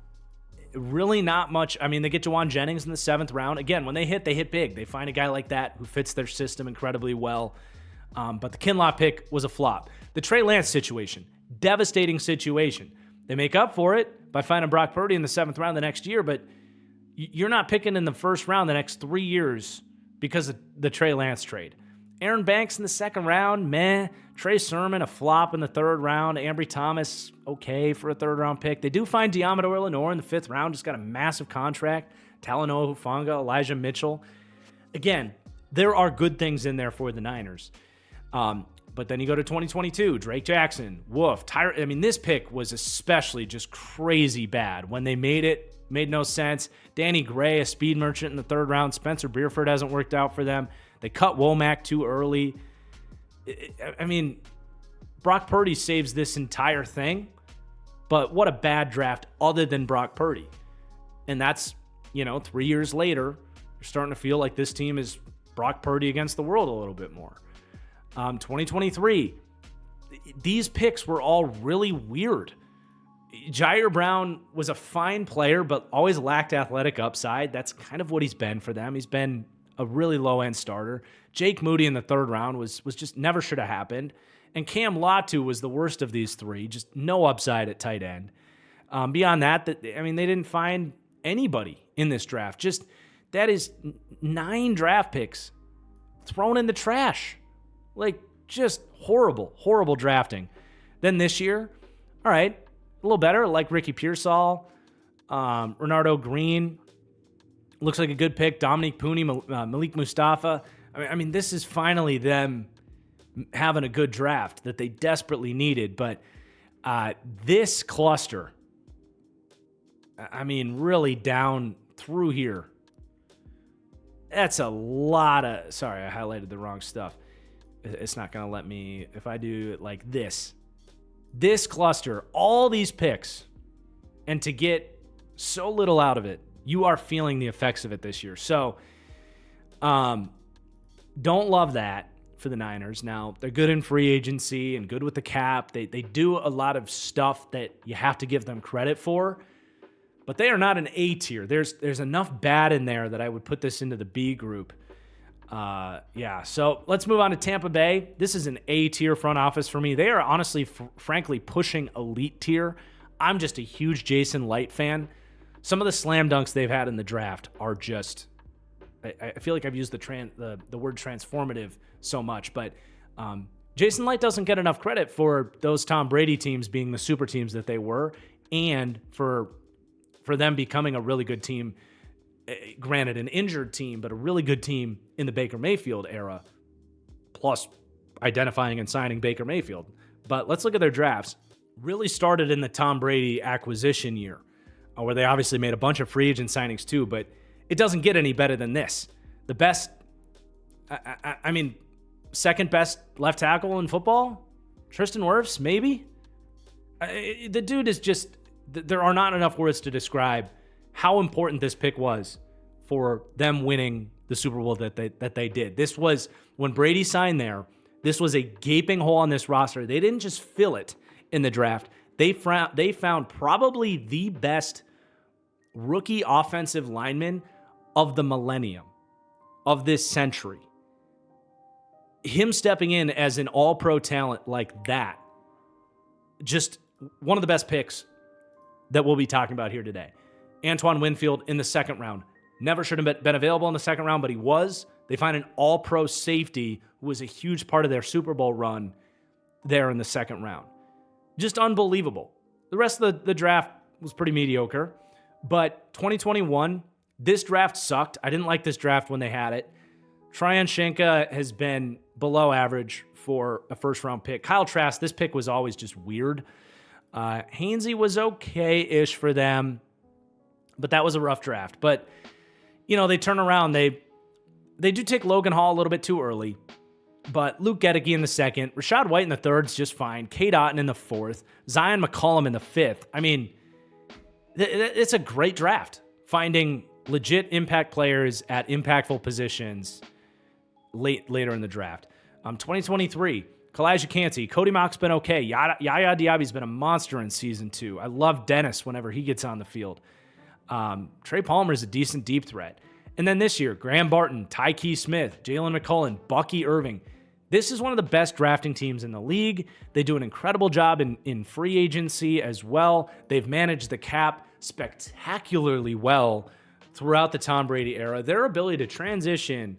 Really not much. I mean, they get Jawan Jennings in the 7th round. Again, when they hit big. They find a guy like that who fits their system incredibly well. But the Kinlaw pick was a flop. The Trey Lance situation, devastating situation. They make up for it by finding Brock Purdy in the 7th round the next year, but you're not picking in the 1st round the next 3 years because of the Trey Lance trade. Aaron Banks in the 2nd round, meh. Trey Sermon, a flop in the 3rd round. Ambry Thomas, okay for a 3rd-round pick. They do find Diamador Lenore in the 5th round, just got a massive contract. Talanoa Hufanga, Elijah Mitchell. Again, there are good things in there for the Niners. But then you go to 2022, Drake Jackson, woof. This pick was especially just crazy bad. When they made it, made no sense. Danny Gray, a speed merchant in the 3rd round. Spencer Beerford hasn't worked out for them. They cut Womack too early. Brock Purdy saves this entire thing, but what a bad draft other than Brock Purdy. And that's, 3 years later, you're starting to feel like this team is Brock Purdy against the world a little bit more. 2023, these picks were all really weird. Jair Brown was a fine player, but always lacked athletic upside. That's kind of what he's been for them. He's been a really low-end starter. Jake Moody in the third round was just never should have happened. And Cam Latu was the worst of these three, just no upside at tight end. Beyond that, they didn't find anybody in this draft. That is 9 draft picks thrown in the trash. Like, just horrible, horrible drafting. Then this year, all right, a little better, like Ricky Pearsall, Renardo Green. Looks like a good pick. Dominique Pooney, Malik Mustafa. This is finally them having a good draft that they desperately needed. But this cluster, really down through here, that's a lot of... Sorry, I highlighted the wrong stuff. It's not going to let me... If I do it like this cluster, all these picks, and to get so little out of it, you are feeling the effects of it this year. So, don't love that for the Niners. Now, they're good in free agency and good with the cap. They do a lot of stuff that you have to give them credit for, but they are not an A tier. There's enough bad in there that I would put this into the B group. So let's move on to Tampa Bay. This is an A tier front office for me. They are honestly, frankly, pushing elite tier. I'm just a huge Jason Light fan. Some of the slam dunks they've had in the draft are just, I feel like I've used the word transformative so much, but Jason Light doesn't get enough credit for those Tom Brady teams being the super teams that they were, and for them becoming a really good team. Granted, an injured team, but a really good team in the Baker Mayfield era, plus identifying and signing Baker Mayfield. But let's look at their drafts. Really started in the Tom Brady acquisition year, where they obviously made a bunch of free agent signings too, but it doesn't get any better than this. The best, second best left tackle in football, Tristan Wirfs, maybe? The dude is just, there are not enough words to describe how important this pick was for them winning the Super Bowl that they did. This was, when Brady signed there, this was a gaping hole on this roster. They didn't just fill it in the draft. They found probably the best rookie offensive lineman of the millennium, of this century. Him stepping in as an all-pro talent like that, just one of the best picks that we'll be talking about here today. Antoine Winfield in the second round. Never should have been available in the second round, but he was. They find an all-pro safety who was a huge part of their Super Bowl run there in the second round. Just unbelievable. The rest of the draft was pretty mediocre, but 2021, this draft sucked. I didn't like this draft when they had it. Tryon Shenka has been below average for a first-round pick. Kyle Trask, this pick was always just weird. Hainsey was okay-ish for them, but that was a rough draft. But, they turn around. They do take Logan Hall a little bit too early, but Luke Gedeke in the second, Rachaad White in the third is just fine, Cade Otton in the fourth, Zion McCollum in the fifth. It's a great draft, finding legit impact players at impactful positions later in the draft. 2023, Kalijah Kancey, Cody Mock's been okay. Yaya Diaby's been a monster in season 2. I love Dennis whenever he gets on the field. Trey Palmer is a decent deep threat. And then this year, Graham Barton, Tyke Smith, Jalen McCullen, Bucky Irving. This is one of the best drafting teams in the league. They do an incredible job in free agency as well. They've managed the cap spectacularly well throughout the Tom Brady era. Their ability to transition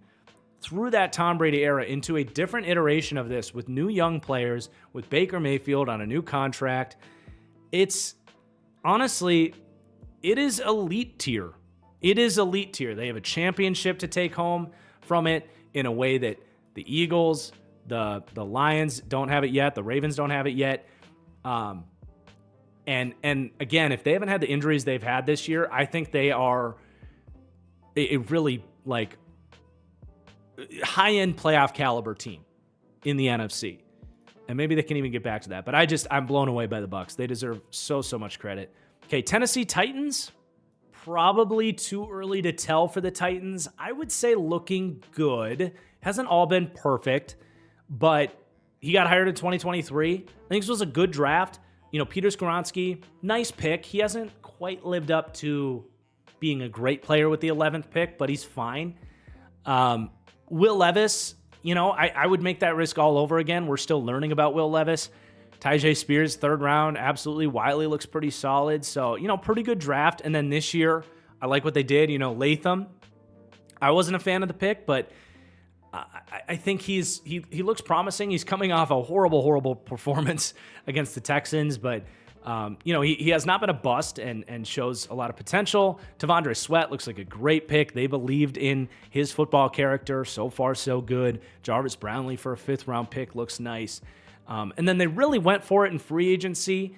through that Tom Brady era into a different iteration of this with new young players, with Baker Mayfield on a new contract, it's honestly, it is elite tier. It is elite tier. They have a championship to take home from it in a way that the Eagles, the Lions don't have it yet. The Ravens don't have it yet. And again, if they haven't had the injuries they've had this year, I think they are a really high-end playoff caliber team in the NFC. And maybe they can even get back to that. But I'm blown away by the Bucs. They deserve so much credit. Okay, Tennessee Titans. Probably too early to tell for the Titans. I would say looking good. Hasn't all been perfect, but he got hired in 2023. I think this was a good draft. Peter Skoronski, nice pick. He hasn't quite lived up to being a great player with the 11th pick, but he's fine. Will Levis, I would make that risk all over again. We're still learning about Will Levis. Tyjae Spears, 3rd round, absolutely. Wiley looks pretty solid. So, pretty good draft. And then this year, I like what they did. Latham, I wasn't a fan of the pick, but I think he looks promising. He's coming off a horrible performance against the Texans, but he has not been a bust and shows a lot of potential. Tavondre Sweat looks like a great pick. They believed in his football character. So far, so good. Jarvis Brownlee for a 5th-round pick looks nice. And then they really went for it in free agency.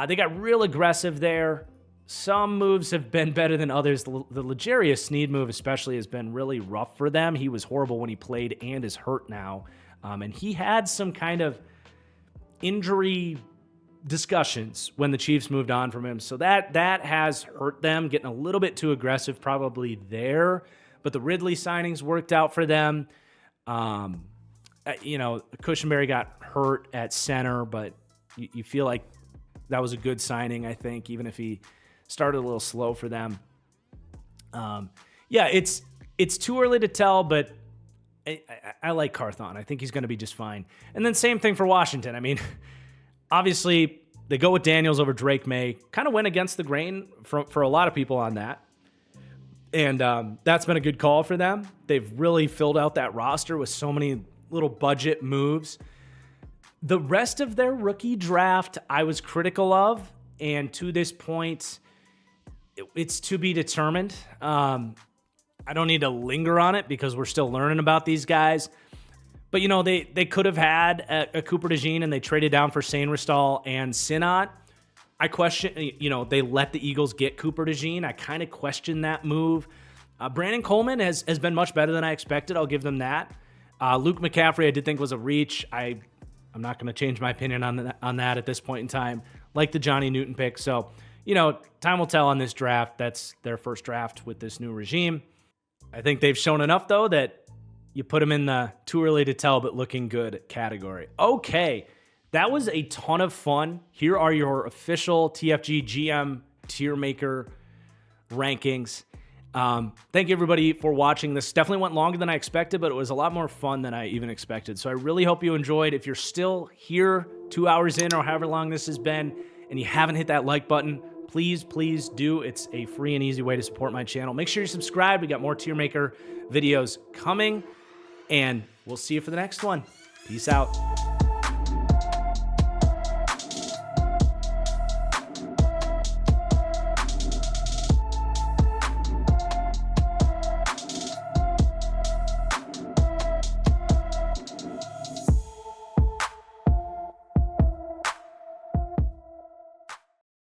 They got real aggressive there. Some moves have been better than others. The L'Jarius Sneed move especially has been really rough for them. He was horrible when he played and is hurt now. And he had some kind of injury discussions when the Chiefs moved on from him. So that has hurt them, getting a little bit too aggressive probably there. But the Ridley signings worked out for them. Cushenberry got hurt at center, but you feel like that was a good signing, I think, even if he started a little slow for them. It's too early to tell, but I like Carthon. I think he's going to be just fine. And then same thing for Washington. I mean, obviously, they go with Daniels over Drake May. Kind of went against the grain for a lot of people on that. And that's been a good call for them. They've really filled out that roster with so many little budget moves. The rest of their rookie draft, I was critical of. And to this point, it's to be determined. I don't need to linger on it because we're still learning about these guys. But, they could have had a Cooper DeJean and they traded down for Sainristal and Sinnott. I question, they let the Eagles get Cooper DeJean. I kind of question that move. Brandon Coleman has been much better than I expected. I'll give them that. Luke McCaffrey I did think was a reach. I'm not going to change my opinion on that at this point in time. Like the Johnny Newton pick. So, time will tell on this draft. That's their first draft with this new regime. I think they've shown enough, though, that you put them in the too early to tell but looking good category. Okay, that was a ton of fun. Here are your official TFG GM tier maker rankings. Thank you, everybody, for watching. This definitely went longer than I expected, but it was a lot more fun than I even expected. So I really hope you enjoyed. If you're still here 2 hours in or however long this has been and you haven't hit that like button, please do. It's a free and easy way to support my channel. Make sure you subscribe. We got more tier maker videos coming, and we'll see you for the next one. Peace out.